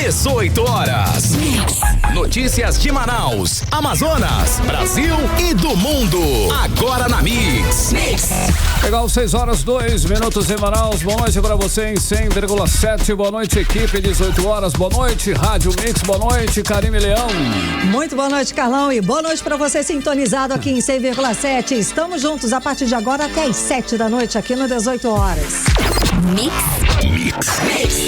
18 horas. Notícias de Manaus, Amazonas, Brasil e do mundo. Agora na Mix. Legal, 6 horas 2 minutos em Manaus. Boa noite pra você em 100,7. Boa noite, equipe, 18 horas. Boa noite, Rádio Mix. Boa noite, Karime Leão. Muito boa noite, Carlão. E boa noite pra você sintonizado aqui em 100,7. Estamos juntos a partir de agora até as 7 da noite aqui no 18 horas.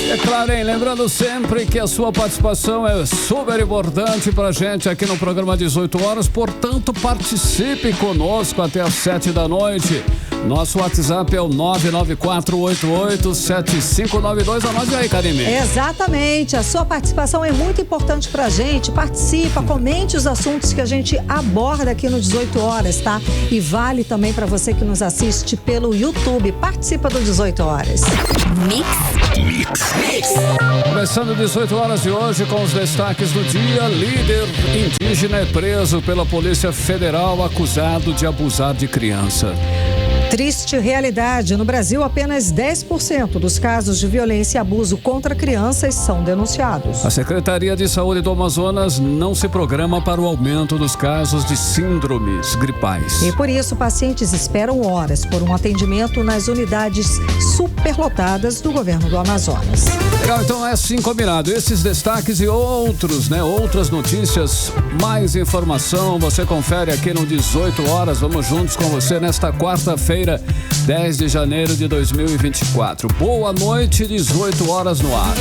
É claro, hein? Lembrando sempre que a sua participação é super importante pra gente aqui no programa 18 horas. Portanto, participe conosco até as 7 da noite. Nosso WhatsApp é o 994887592. Anote aí, Karime. Exatamente. A sua participação é muito importante pra gente. Participa, comente os assuntos que a gente aborda aqui no 18 horas, tá? E vale também pra você que nos assiste pelo YouTube. Participa do 18 horas. Começando 18 horas de hoje com os destaques do dia. Líder indígena é preso pela Polícia Federal acusado de abusar de criança. Triste realidade. No Brasil, apenas 10% dos casos de violência e abuso contra crianças são denunciados. A Secretaria de Saúde do Amazonas não se programa para o aumento dos casos de síndromes gripais. E por isso, pacientes esperam horas por um atendimento nas unidades superlotadas do governo do Amazonas. Legal, então é assim combinado. Esses destaques e outros, outras notícias, mais informação, você confere aqui no 18 horas. Vamos juntos com você nesta quarta-feira, 10 de janeiro de 2024. Boa noite, 18 horas no ar.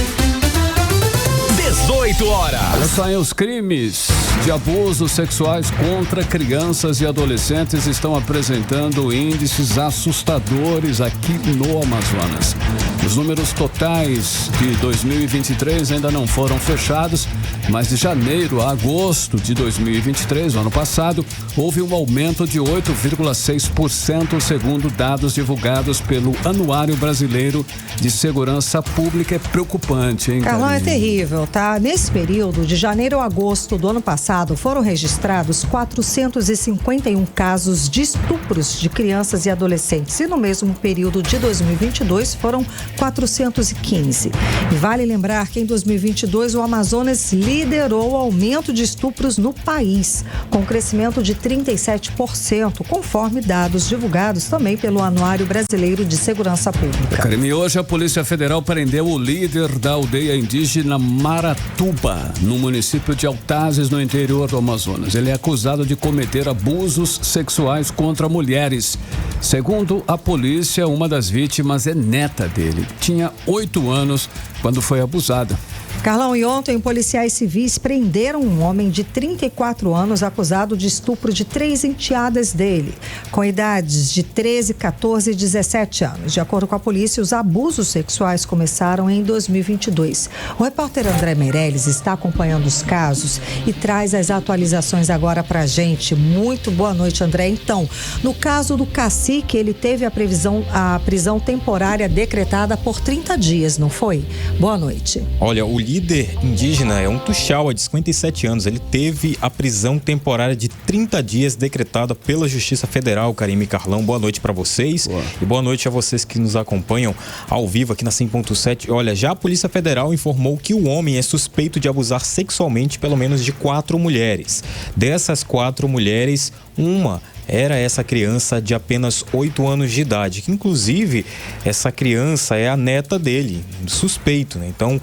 18 horas. Olha só, os crimes de abusos sexuais contra crianças e adolescentes estão apresentando índices assustadores aqui no Amazonas. Os números totais de 2023 ainda não foram fechados, mas de janeiro a agosto de 2023, no ano passado, houve um aumento de 8,6% segundo dados divulgados pelo Anuário Brasileiro de Segurança Pública. É preocupante, hein, Carlão? Karine? É terrível, tá? Nesse período, de janeiro a agosto do ano passado, foram registrados 451 casos de estupros de crianças e adolescentes. E no mesmo período de 2022, foram 415. E vale lembrar que em 2022, o Amazonas liderou o aumento de estupros no país, com crescimento de 37%, conforme dados divulgados também pelo Anuário Brasileiro de Segurança Pública. Karine, hoje a Polícia Federal prendeu o líder da aldeia indígena Maratuba, no município de Altazes, no interior do Amazonas. Ele é acusado de cometer abusos sexuais contra mulheres. Segundo a polícia, uma das vítimas é neta dele. Tinha 8 anos quando foi abusada. Carlão, e ontem policiais civis prenderam um homem de 34 anos acusado de estupro de 3 enteadas dele, com idades de 13, 14 e 17 anos. De acordo com a polícia, os abusos sexuais começaram em 2022. O repórter André Meirelles está acompanhando os casos e traz as atualizações agora pra gente. Muito boa noite, André. Então, no caso do cacique, ele teve a prisão temporária decretada por 30 dias, não foi? Boa noite. Olha, o líder indígena é um Tuxaua de 57 anos. Ele teve a prisão temporária de 30 dias decretada pela Justiça Federal. Karime e Carlão, boa noite para vocês. Boa. E boa noite a vocês que nos acompanham ao vivo aqui na 100.7. Olha, já a Polícia Federal informou que o homem é suspeito de abusar sexualmente pelo menos de 4 mulheres. Dessas 4 mulheres, uma era essa criança de apenas 8 anos de idade, que inclusive essa criança é a neta dele, suspeito, né? Então,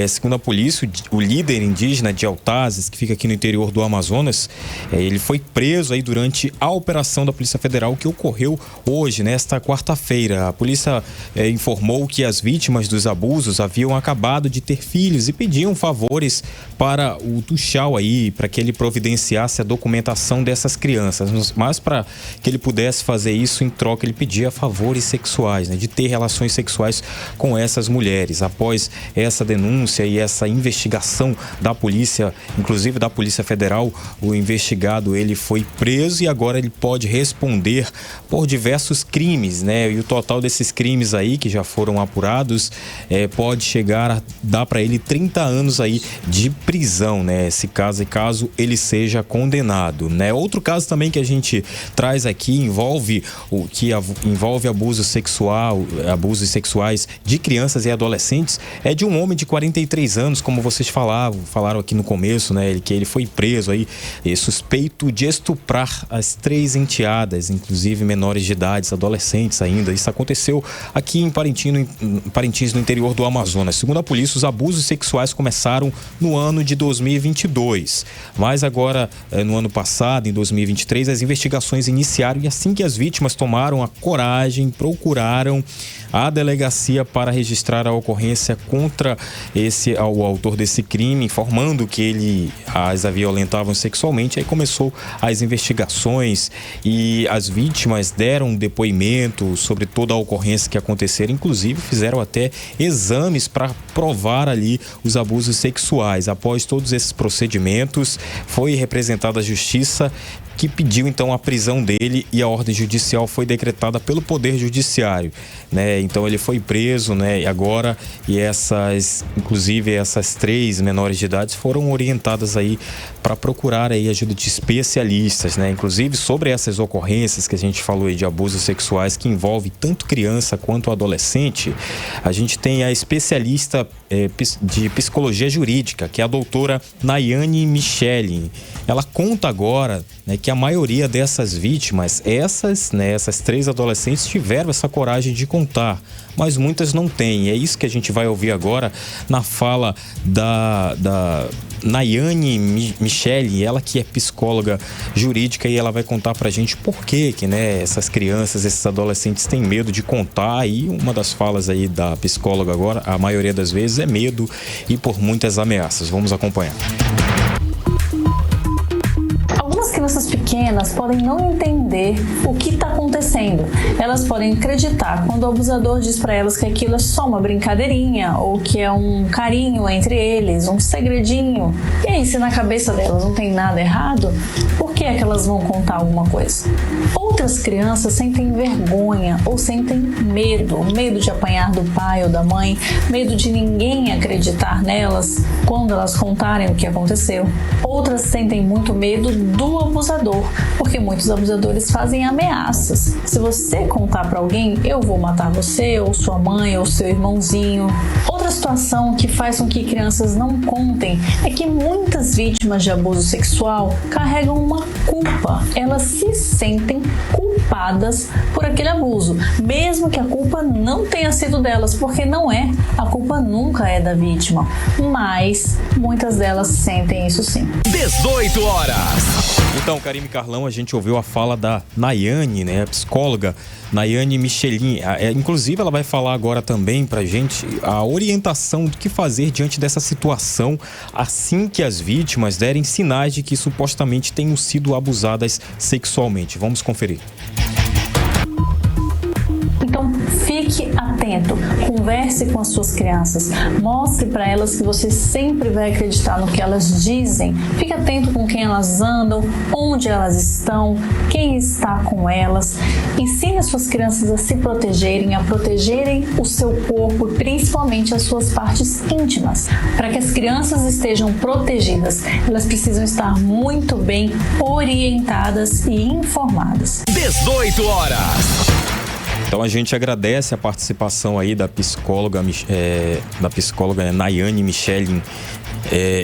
segundo a polícia, o líder indígena de Altazes, que fica aqui no interior do Amazonas, ele foi preso aí durante a operação da Polícia Federal que ocorreu hoje, nesta quarta-feira. A polícia informou que as vítimas dos abusos haviam acabado de ter filhos e pediam favores para o Tuxaua aí, para que ele providenciasse a documentação dessas crianças, mas para que ele pudesse fazer isso, em troca ele pedia favores sexuais, né, de ter relações sexuais com essas mulheres. Após essa denúncia e essa investigação da polícia, inclusive da Polícia Federal, o investigado ele foi preso e agora ele pode responder por diversos crimes, né? E o total desses crimes aí que já foram apurados pode chegar a dar para ele 30 anos aí de prisão, né? Caso ele seja condenado, né? Outro caso também também que a gente traz aqui envolve abusos sexuais de crianças e adolescentes, é de um homem de 43 anos, como vocês falaram aqui no começo, né? Que ele foi preso aí, suspeito de estuprar as 3 enteadas, inclusive menores de idade, adolescentes ainda. Isso aconteceu aqui em Parintins, no interior do Amazonas. Segundo a polícia, os abusos sexuais começaram no ano de 2022. Mas agora, no ano passado, em 2023, as investigações iniciaram e assim que as vítimas tomaram a coragem, procuraram a delegacia para registrar a ocorrência contra o autor desse crime, informando que ele as violentavam sexualmente. Aí começou as investigações e as vítimas deram depoimento sobre toda a ocorrência que aconteceram, inclusive fizeram até exames para provar ali os abusos sexuais. Após todos esses procedimentos, foi representada a justiça, que pediu então a prisão dele, e a ordem judicial foi decretada pelo Poder Judiciário, né? Então ele foi preso, né? E inclusive essas 3 menores de idade foram orientadas aí para procurar aí ajuda de especialistas, né? Inclusive sobre essas ocorrências que a gente falou aí de abusos sexuais que envolve tanto criança quanto adolescente, a gente tem a especialista de psicologia jurídica, que é a doutora Nayane Michelin. Ela conta agora, né, que a maioria dessas vítimas, essas 3 adolescentes tiveram essa coragem de contar, mas muitas não têm. É isso que a gente vai ouvir agora na fala da Nayane Michelin, ela que é psicóloga jurídica, e ela vai contar pra gente por que, né, essas crianças, esses adolescentes têm medo de contar. E uma das falas aí da psicóloga agora, a maioria das vezes, é medo e por muitas ameaças. Vamos acompanhar. Crianças pequenas podem não entender o que está acontecendo. Elas podem acreditar quando o abusador diz para elas que aquilo é só uma brincadeirinha ou que é um carinho entre eles, um segredinho. E aí, se na cabeça delas não tem nada errado, por que é que elas vão contar alguma coisa? Outras crianças sentem vergonha ou sentem medo de apanhar do pai ou da mãe, medo de ninguém acreditar nelas quando elas contarem o que aconteceu. Outras sentem muito medo do abusador, porque muitos abusadores fazem ameaças. Se você contar para alguém, eu vou matar você, ou sua mãe, ou seu irmãozinho. Outra situação que faz com que crianças não contem é que muitas vítimas de abuso sexual carregam uma culpa. Elas se sentem culpadas por aquele abuso, mesmo que a culpa não tenha sido delas, porque não é. A culpa nunca é da vítima, mas muitas delas sentem isso sim. 18 horas. Então, Karime Carlão, a gente ouviu a fala da Nayane, né, a psicóloga Nayane Michelin. Inclusive, ela vai falar agora também pra gente a orientação do que fazer diante dessa situação assim que as vítimas derem sinais de que supostamente tenham sido abusadas sexualmente. Vamos conferir. Então, fique atento, converse com as suas crianças, mostre para elas que você sempre vai acreditar no que elas dizem. Fique atento com quem elas andam, onde elas estão, quem está com elas. Ensine as suas crianças a se protegerem, a protegerem o seu corpo e principalmente as suas partes íntimas. Para que as crianças estejam protegidas, elas precisam estar muito bem orientadas e informadas. 18 horas. Então a gente agradece a participação aí da psicóloga Nayane Michelin.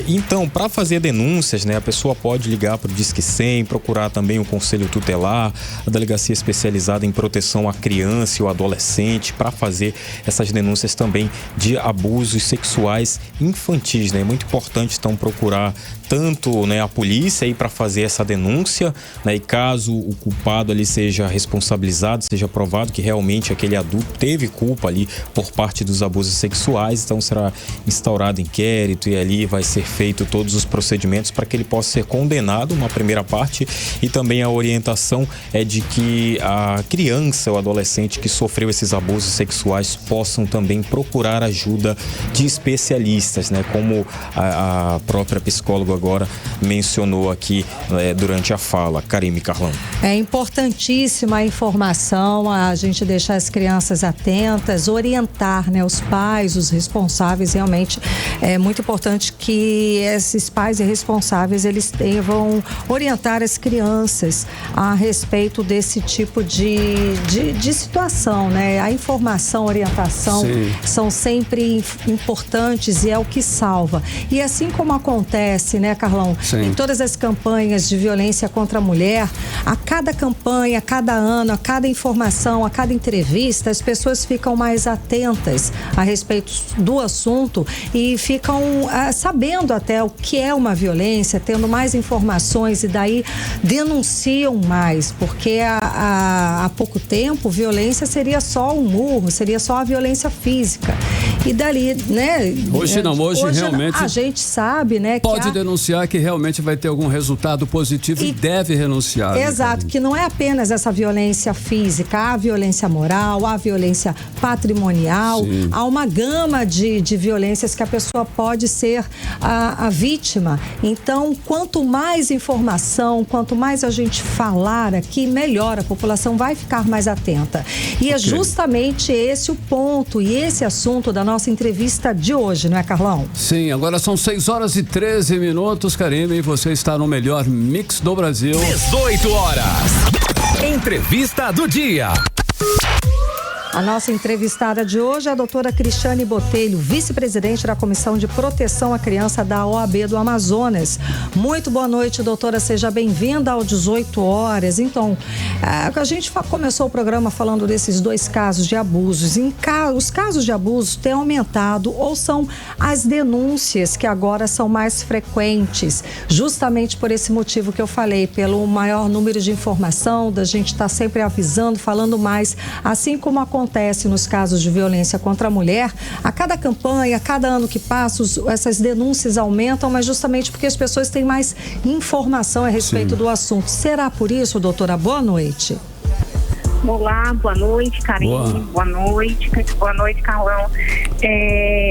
Então, para fazer denúncias, né, a pessoa pode ligar para o Disque 100, procurar também o Conselho Tutelar, a delegacia especializada em proteção à criança e ao adolescente, para fazer essas denúncias também de abusos sexuais infantis, né? É muito importante, então, procurar tanto, né, a polícia aí para fazer essa denúncia, né, e caso o culpado ali seja responsabilizado, seja provado que realmente aquele adulto teve culpa ali por parte dos abusos sexuais, então será instaurado inquérito e ali vai ser feito todos os procedimentos para que ele possa ser condenado, uma primeira parte, e também a orientação é de que a criança ou adolescente que sofreu esses abusos sexuais possam também procurar ajuda de especialistas, né, como a própria psicóloga agora mencionou aqui durante a fala. Karime Carlão. É importantíssima a informação, a gente deixar as crianças atentas, orientar, né, os pais, os responsáveis. Realmente é muito importante que esses pais responsáveis eles vão orientar as crianças a respeito desse tipo de situação, né? A informação, a orientação são sempre importantes e é o que salva. E assim como acontece, né, Carlão, em todas as campanhas de violência contra a mulher, a cada campanha, a cada ano, a cada informação, a cada entrevista, as pessoas ficam mais atentas a respeito do assunto e ficam sabendo até o que é uma violência, tendo mais informações e daí denunciam mais, porque há pouco tempo violência seria só um murro, seria só a violência física. E dali, né? Hoje realmente a gente sabe, né? Pode denunciar que realmente vai ter algum resultado positivo e deve renunciar. Exato, que não é apenas essa violência física, há violência moral, há violência patrimonial, há uma gama de violências que a pessoa pode ser a vítima. Então, quanto mais informação, quanto mais a gente falar aqui, melhor, a população vai ficar mais atenta. E é justamente esse o ponto e esse assunto da nossa entrevista de hoje, não é, Carlão? Sim, agora são 6h13, Karime, e você está no melhor mix do Brasil. 18 horas. Entrevista do dia. A nossa entrevistada de hoje é a doutora Cristiane Botelho, vice-presidente da Comissão de Proteção à Criança da OAB do Amazonas. Muito boa noite, doutora, seja bem-vinda ao 18 horas. Então, a gente começou o programa falando desses 2 casos de abusos. Os casos de abuso têm aumentado ou são as denúncias que agora são mais frequentes, justamente por esse motivo que eu falei, pelo maior número de informação, da gente estar sempre avisando, falando mais, assim como acontece nos casos de violência contra a mulher, a cada campanha, a cada ano que passa, essas denúncias aumentam, mas justamente porque as pessoas têm mais informação a respeito do assunto. Será por isso, doutora? Boa noite. Olá, boa noite, Karine. Boa noite, Carlão.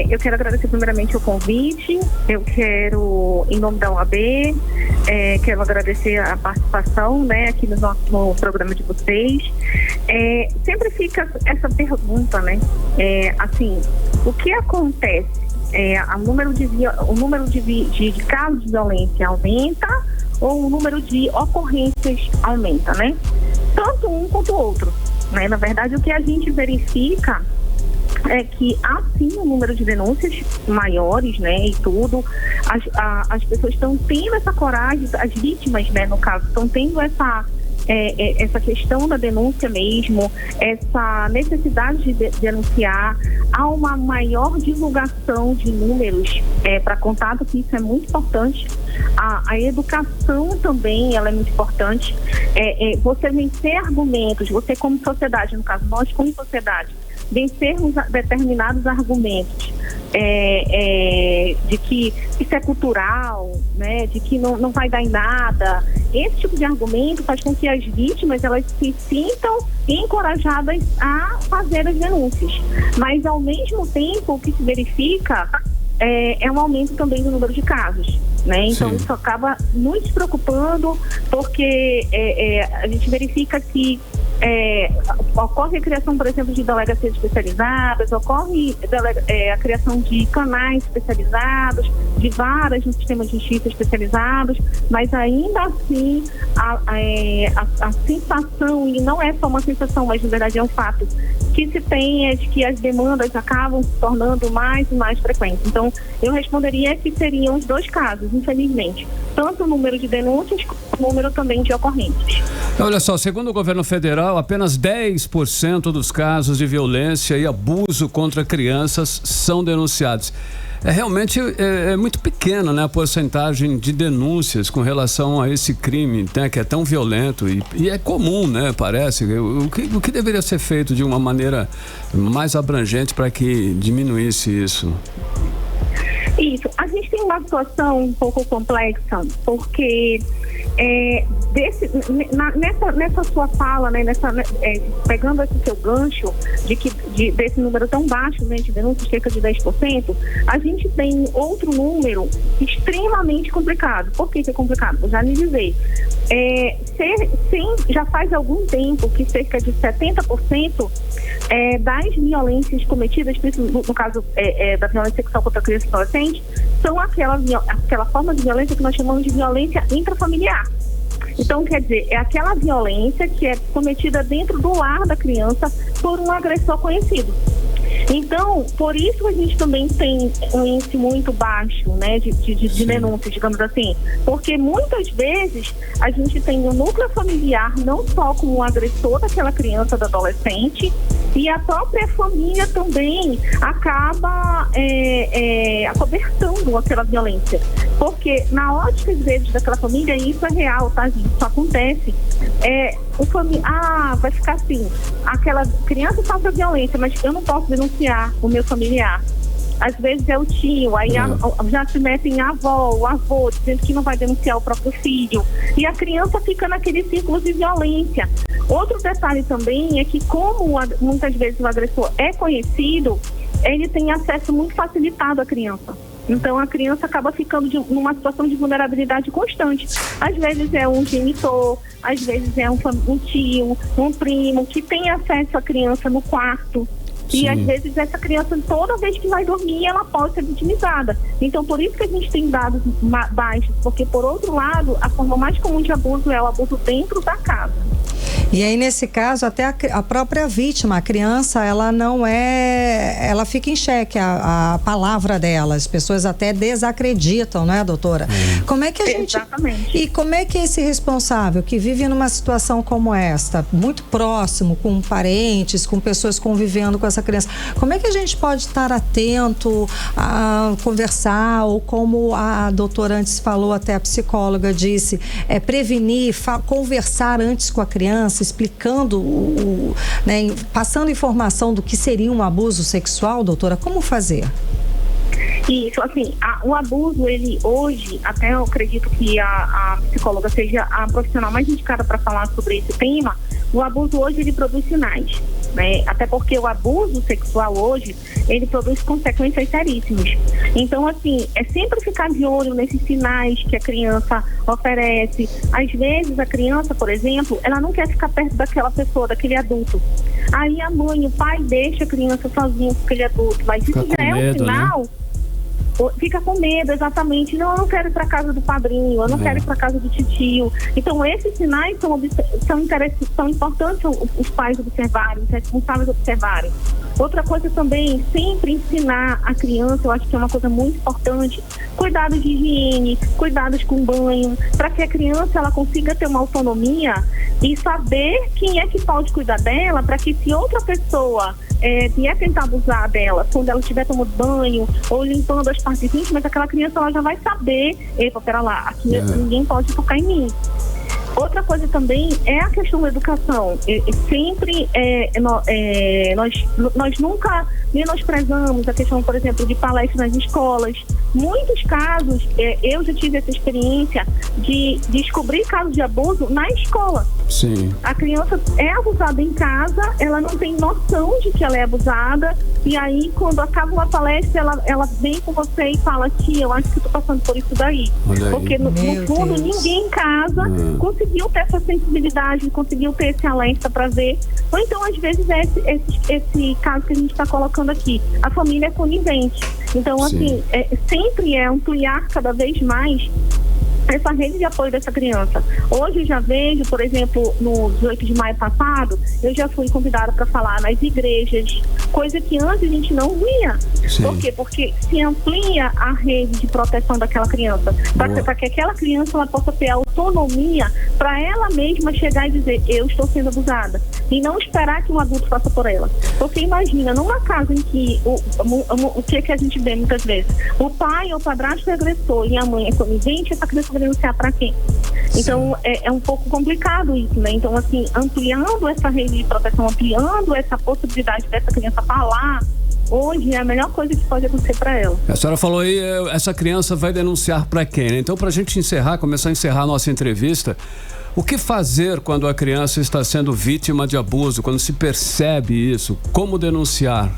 Eu quero agradecer primeiramente o convite. Eu quero, em nome da OAB, quero agradecer a participação, né, aqui no programa de vocês. Sempre fica essa pergunta, né? Assim, o que acontece? O número de casos de violência aumenta ou o número de ocorrências aumenta, né? Tanto um quanto o outro, né? Na verdade, o que a gente verifica é que há sim um número de denúncias maiores, né, e tudo. As pessoas estão tendo essa coragem, as vítimas, né, no caso, estão tendo essa questão da denúncia mesmo, essa necessidade de denunciar. Há uma maior divulgação de números para contato, que isso é muito importante. A educação também, ela é muito importante. Você vencer argumentos, você como sociedade, no caso, nós como sociedade, vencermos determinados argumentos de que isso é cultural, né, de que não vai dar em nada. Esse tipo de argumento faz com que as vítimas elas se sintam encorajadas a fazer as denúncias. Mas, ao mesmo tempo, o que se verifica é um aumento também do número de casos, né? Então, isso acaba nos preocupando, porque a gente verifica que ocorre a criação, por exemplo, de delegacias especializadas, ocorre a criação de canais especializados, de varas no sistema de justiça especializados, mas ainda assim a sensação, e não é só uma sensação, mas na verdade é um fato, que se tem é de que as demandas acabam se tornando mais e mais frequentes. Então, eu responderia que seriam os 2 casos, infelizmente. Tanto o número de denúncias, como o número também de ocorrências. Olha só, segundo o governo federal, apenas 10% dos casos de violência e abuso contra crianças são denunciados. Realmente é muito pequena, né, a porcentagem de denúncias com relação a esse crime, né, que é tão violento e é comum, né, parece. O que deveria ser feito de uma maneira mais abrangente para que diminuísse isso? Isso. A gente tem uma situação um pouco complexa, porque nessa sua fala, né, pegando esse seu gancho desse número tão baixo, né, de denúncias, cerca de 10%, a gente tem outro número extremamente complicado. Por que é complicado? Vou já lhe dizer. Já faz algum tempo que cerca de 70% das violências cometidas, no caso da violência sexual contra criança e adolescente, são aquela forma de violência que nós chamamos de violência intrafamiliar. Então, quer dizer, é aquela violência que é cometida dentro do lar da criança por um agressor conhecido. Então, por isso a gente também tem um índice muito baixo, né, de denúncias, digamos assim, porque muitas vezes a gente tem um núcleo familiar não só como o agressor daquela criança, do adolescente, e a própria família também acaba acobertando aquela violência, porque na ótica, às vezes, daquela família, e isso é real, tá, gente? Isso acontece, vai ficar assim, aquela criança sofre violência, mas eu não posso denunciar o meu familiar. Às vezes é o tio, aí já se metem a avó, o avô, dizendo que não vai denunciar o próprio filho. E a criança fica naquele círculo de violência. Outro detalhe também é que, como muitas vezes o agressor é conhecido, ele tem acesso muito facilitado à criança. Então a criança acaba ficando numa situação de vulnerabilidade constante. Às vezes é um genitor, às vezes é um tio, um primo que tem acesso à criança no quarto. Sim. E às vezes essa criança, toda vez que vai dormir, ela pode ser vitimizada. Então, por isso que a gente tem dados baixos, porque, por outro lado, a forma mais comum de abuso é o abuso dentro da casa. E aí, nesse caso, até a própria vítima, a criança, ela fica em xeque, a palavra dela. As pessoas até desacreditam, não é, doutora? Como é que a gente... Exatamente. E como é que esse responsável que vive numa situação como esta, muito próximo, com parentes, com pessoas convivendo com essa criança, como é que a gente pode estar atento a conversar, ou como a doutora antes falou, até a psicóloga disse, prevenir, conversar antes com a criança, explicando, passando informação do que seria um abuso sexual, doutora? Como fazer? Isso, assim, o abuso, ele hoje, até eu acredito que a psicóloga seja a profissional mais indicada para falar sobre esse tema. O abuso hoje, ele produz sinais, né? Até porque o abuso sexual hoje, ele produz consequências seríssimas. Então, assim, é sempre ficar de olho nesses sinais que a criança oferece. Às vezes, a criança, por exemplo, ela não quer ficar perto daquela pessoa, daquele adulto. Aí a mãe, o pai deixa a criança sozinha com aquele adulto. Mas isso já é um sinal... Né? Fica com medo, exatamente. Não, eu não quero ir para casa do padrinho, eu não quero ir para casa do tio. Então, esses sinais são importantes os pais observarem, os responsáveis observarem. Outra coisa também, sempre ensinar a criança, eu acho que é uma coisa muito importante, cuidados de higiene, cuidados com banho, para que a criança ela consiga ter uma autonomia e saber quem é que pode cuidar dela, para que se outra pessoa vier tentar abusar dela, quando ela estiver tomando banho ou limpando as partes íntimas, aquela criança ela já vai saber, pera lá, aqui ninguém pode tocar em mim. Outra coisa também é a questão da educação. Sempre nós nunca menosprezamos a questão, por exemplo, de palestras nas escolas. Muitos casos, eu já tive essa experiência de descobrir casos de abuso na escola. Sim. A criança é abusada em casa, ela não tem noção de que ela é abusada, e aí quando acaba uma palestra, ela vem com você e fala: tia, eu acho que eu tô passando por isso daí. Porque no fundo, ninguém em casa conseguiu ter essa sensibilidade, conseguiu ter esse alerta para ver. Ou então, às vezes, esse caso que a gente está colocando aqui, a família é conivente. Então, assim, sempre ampliar cada vez mais essa rede de apoio dessa criança. Hoje eu já vejo, por exemplo, no 18 de maio passado, eu já fui convidada para falar nas igrejas, coisa que antes a gente não via. Sim. Por quê? Porque se amplia a rede de proteção daquela criança, para que aquela criança ela possa ter autonomia para ela mesma chegar e dizer: eu estou sendo abusada, e não esperar que um adulto faça por ela. Porque imagina, numa casa em que o que a gente vê muitas vezes, o pai ou o padrasto é agressor e a mãe é conivente, essa criança vai denunciar para quem? Então é um pouco complicado isso, né? Então, assim, ampliando essa rede de proteção, ampliando essa possibilidade dessa criança falar, hoje é a melhor coisa que pode acontecer para ela. A senhora falou aí, essa criança vai denunciar para quem, né? Então, para a gente começar a encerrar a nossa entrevista, o que fazer quando a criança está sendo vítima de abuso, quando se percebe isso? Como denunciar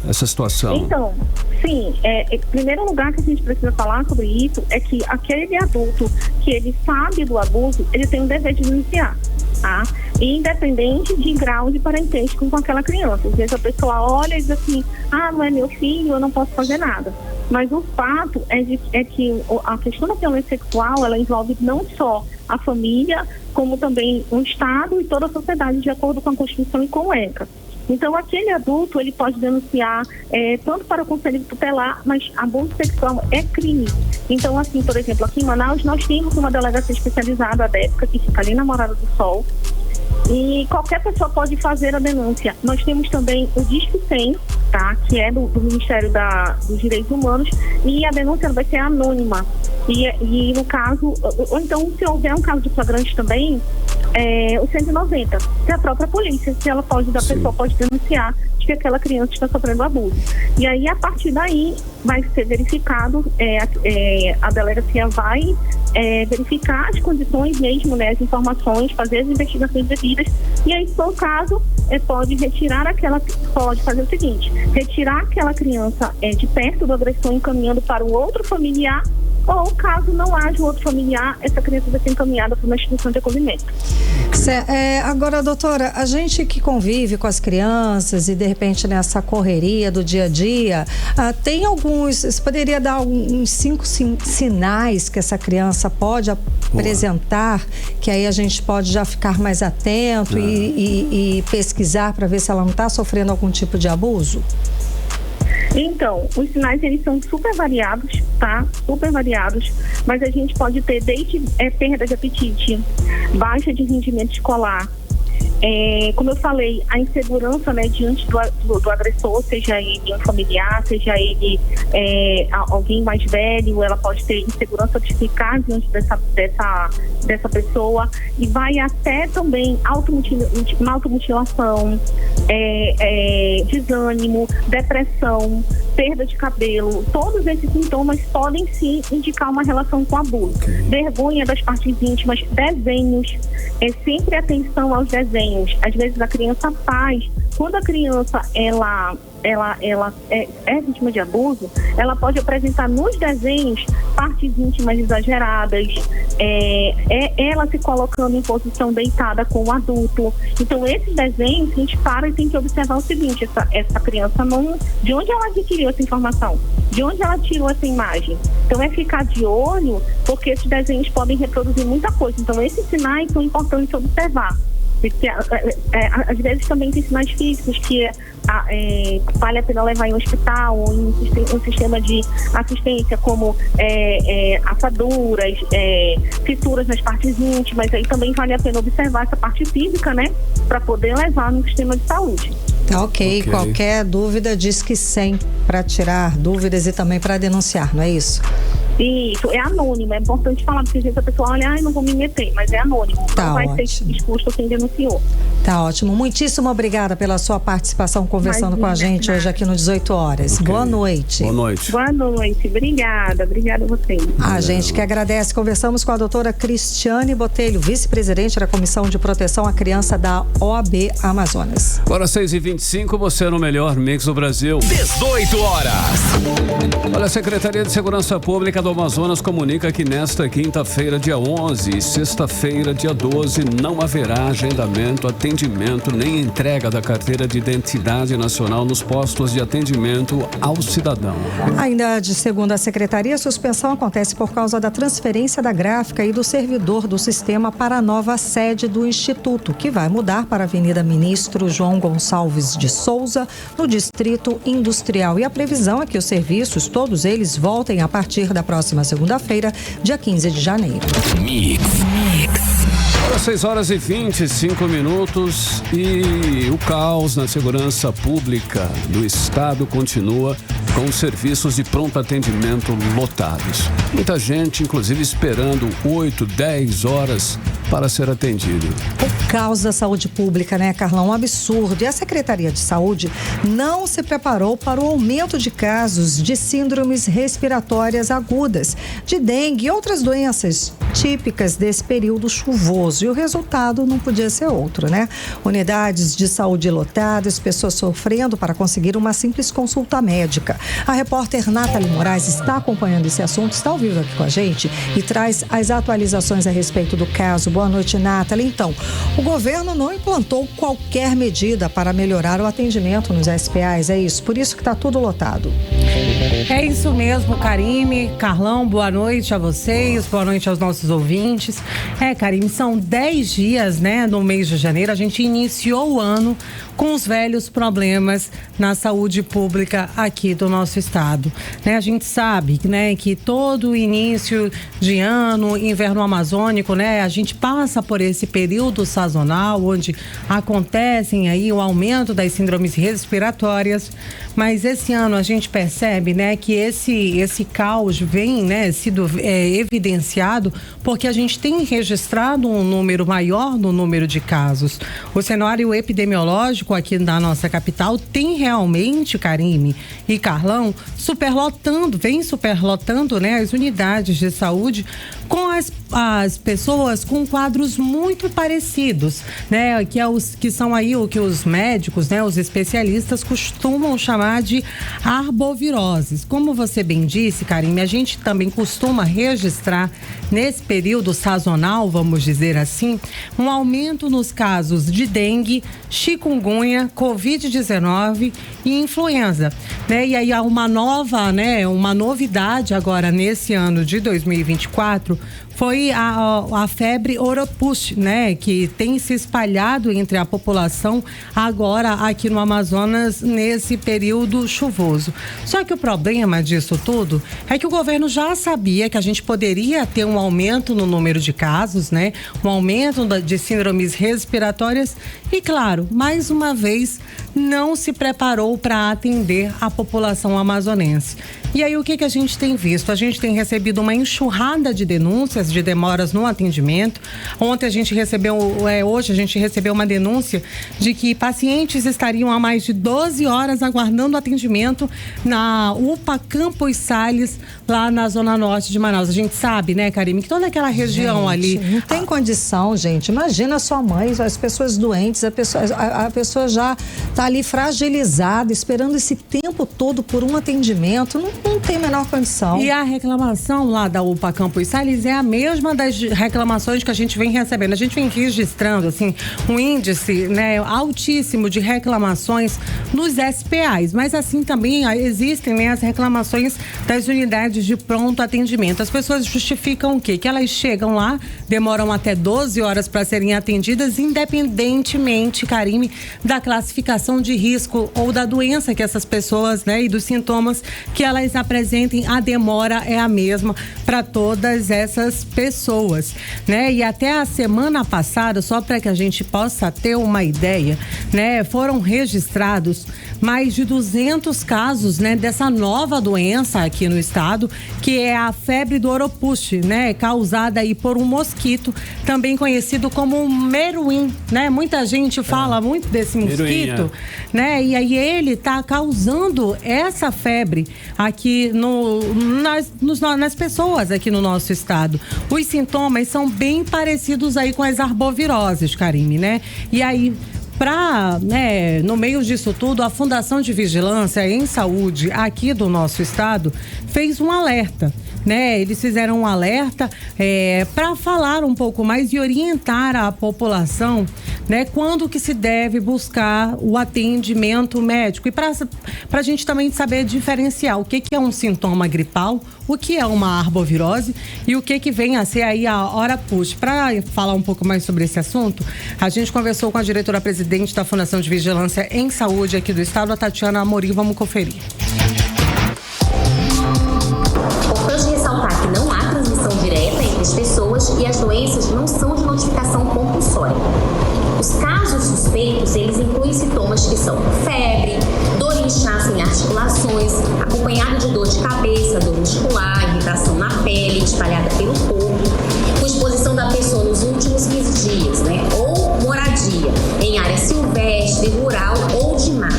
essa situação? Então, sim, em primeiro lugar que a gente precisa falar sobre isso é que aquele adulto que ele sabe do abuso, ele tem o dever de denunciar, tá? Independente de grau de parentesco com aquela criança. Às vezes a pessoa olha e diz assim: ah, não é meu filho, eu não posso fazer nada. Mas o fato é que a questão da violência sexual, ela envolve não só a família, como também o Estado e toda a sociedade, de acordo com a Constituição e com o ECA. Então, aquele adulto, ele pode denunciar tanto para o Conselho Tutelar, mas abuso sexual é crime. Então, assim, por exemplo, aqui em Manaus, nós temos uma delegacia especializada, a DEPCA, que fica ali na Morada do Sol, e qualquer pessoa pode fazer a denúncia. Nós temos também o Disque 100, tá? Que é do Ministério dos Direitos Humanos, e a denúncia vai ser anônima. E no caso, ou então, se houver um caso de flagrante também, o 190, que é a própria polícia, se ela pode, da pessoa pode denunciar de que aquela criança está sofrendo abuso. E aí, a partir daí, vai ser verificado, a delegacia vai verificar as condições mesmo, né, as informações, fazer as investigações devidas, e aí, se for o caso, pode fazer o seguinte, retirar aquela criança de perto do agressor, encaminhando para um outro familiar, ou caso não haja um outro familiar, essa criança vai ser encaminhada para uma instituição de acolhimento. Agora, doutora, a gente que convive com as crianças e de repente nessa correria do dia a dia, tem você poderia dar uns 5 sinais que essa criança pode apresentar, que aí a gente pode já ficar mais atento e pesquisar para ver se ela não está sofrendo algum tipo de abuso? Então, os sinais, eles são super variados, tá? Super variados, mas a gente pode ter desde perda de apetite, baixa de rendimento escolar, como eu falei, a insegurança, né, diante do agressor, seja ele um familiar, seja ele alguém mais velho, ela pode ter insegurança de ficar diante dessa pessoa, e vai até também automutilação, desânimo, depressão, perda de cabelo. Todos esses sintomas podem sim indicar uma relação com abuso. Vergonha das partes íntimas, desenhos, sempre atenção aos desenhos. Às vezes a criança faz, quando a criança ela é vítima de abuso, ela pode apresentar nos desenhos partes íntimas exageradas, ela se colocando em posição deitada com o adulto. Então, esses desenhos, a gente para e tem que observar o seguinte: essa criança de onde ela adquiriu essa informação? De onde ela tirou essa imagem? Então, ficar de olho, porque esses desenhos podem reproduzir muita coisa. Então, esses sinais são importantes observar. Porque, às vezes também tem sinais físicos que vale a pena levar em um hospital ou em um sistema de assistência, como assaduras, fissuras nas partes íntimas. Aí também vale a pena observar essa parte física, né, para poder levar no sistema de saúde. Tá, ok. Qualquer dúvida, diz que 100 para tirar dúvidas e também para denunciar, não é isso? Isso, é anônimo, é importante falar, porque às vezes a pessoa olha, não vou me meter, mas é anônimo, não vai ser exposto quem denunciou. Tá ótimo, muitíssimo obrigada pela sua participação conversando com a gente hoje aqui no 18 horas. Boa noite. Boa noite. Boa noite, obrigada a vocês. A gente que agradece, conversamos com a doutora Cristiane Botelho, vice-presidente da Comissão de Proteção à Criança da OAB Amazonas. Agora 6h25, você no melhor Mix do Brasil. 18 horas. Olha, a Secretaria de Segurança Pública do Amazonas comunica que nesta quinta-feira, dia 11 e sexta-feira, dia 12, não haverá agendamento, atendimento nem entrega da carteira de identidade nacional nos postos de atendimento ao cidadão. Ainda segundo a Secretaria, a suspensão acontece por causa da transferência da gráfica e do servidor do sistema para a nova sede do Instituto, que vai mudar para a Avenida Ministro João Gonçalves de Souza, no Distrito Industrial. E a previsão é que os serviços, todos eles, voltem a partir da próxima segunda-feira, dia 15 de janeiro. Mix. Agora 6h25 e o caos na segurança pública do estado continua com os serviços de pronto atendimento lotados. Muita gente, inclusive, esperando 8, 10 horas para ser atendido. O caos da saúde pública, né, Carlão? Um absurdo. E a Secretaria de Saúde não se preparou para o aumento de casos de síndromes respiratórias agudas, de dengue e outras doenças típicas desse período chuvoso. E o resultado não podia ser outro, né? Unidades de saúde lotadas, pessoas sofrendo para conseguir uma simples consulta médica. A repórter Nathalie Moraes está acompanhando esse assunto, está ao vivo aqui com a gente e traz as atualizações a respeito do caso. Boa noite, Nathalie. Então, o governo não implantou qualquer medida para melhorar o atendimento nos SPAs, é isso? Por isso que está tudo lotado. É isso mesmo, Karime, Carlão, boa noite a vocês, boa noite aos nossos ouvintes. Karime, são 10 dias, né, no mês de janeiro, a gente iniciou o ano com os velhos problemas na saúde pública aqui do nosso estado. Né, a gente sabe, né, que todo início de ano, inverno amazônico, né, a gente passa por esse período sazonal, onde acontecem aí o aumento das síndromes respiratórias, mas esse ano a gente percebe, né, que esse caos vem, né, sido evidenciado porque a gente tem registrado um número maior no número de casos. O cenário epidemiológico aqui na nossa capital tem realmente, Karime e Carlão, vem superlotando, né, as unidades de saúde com as pessoas com quadros muito parecidos, né, que são aí o que os médicos, né, os especialistas costumam chamar de arboviroses. Como você bem disse, Karime, a gente também costuma registrar nesse período sazonal, vamos dizer assim, um aumento nos casos de dengue, chikungunya, Covid-19 e influenza, né? E aí há uma novidade agora nesse ano de 2024 foi a febre Oropouche, né? Que tem se espalhado entre a população agora aqui no Amazonas nesse período chuvoso. Só que o problema disso tudo é que o governo já sabia que a gente poderia ter um aumento no número de casos, né? Um aumento de síndromes respiratórias e, claro, mais uma vez não se preparou para atender a população amazonense. E aí o que a gente tem visto? A gente tem recebido uma enxurrada de denúncias de demoras no atendimento. Hoje a gente recebeu uma denúncia de que pacientes estariam há mais de 12 horas aguardando atendimento na UPA Campos Sales, lá na zona norte de Manaus. A gente sabe, né, Karime, que toda aquela região ali... Não tem condição, gente. Imagina a sua mãe, as pessoas doentes, a pessoa já está ali fragilizada, esperando esse tempo todo por um atendimento. Não tem a menor condição. E a reclamação lá da UPA Campos Sales é a mesma das reclamações que a gente vem recebendo. A gente vem registrando, assim, um índice, né, altíssimo de reclamações nos SPAs, mas assim também existem, né, as reclamações das unidades de pronto atendimento. As pessoas justificam o quê? Que elas chegam lá, demoram até 12 horas para serem atendidas, independentemente, Karime, da classificação de risco ou da doença que essas pessoas, né, e dos sintomas que elas apresentem, a demora é a mesma para todas essas pessoas, né? E até a semana passada, só para que a gente possa ter uma ideia, né, foram registrados mais de 200 casos, né, dessa nova doença aqui no estado, que é a febre do Oropouche, né, causada aí por um mosquito, também conhecido como meruim, né? Muita gente fala muito desse mosquito, né? E aí ele tá causando essa febre aqui nas pessoas aqui no nosso estado. Os sintomas são bem parecidos aí com as arboviroses, Karime, né? E aí, no meio disso tudo, a Fundação de Vigilância em Saúde aqui do nosso estado fez um alerta, né? Eles fizeram um alerta para falar um pouco mais e orientar a população, né? Quando que se deve buscar o atendimento médico e para a gente também saber diferenciar o que é um sintoma gripal, o que é uma arbovirose e o que vem a ser aí a Oropouche. Para falar um pouco mais sobre esse assunto, a gente conversou com a diretora-presidente da Fundação de Vigilância em Saúde aqui do estado, a Tatiana Amorim. Vamos conferir. Importante ressaltar que não há transmissão direta entre as pessoas e as doenças não são de notificação compulsória. Os casos suspeitos, eles incluem sintomas que são febre, dor e inchaço em articulações, acompanhado de dor de cabeça, dor muscular, irritação na pele, espalhada pelo corpo, com exposição da pessoa nos últimos 15 dias, né? Ou moradia em área silvestre, rural ou de mata.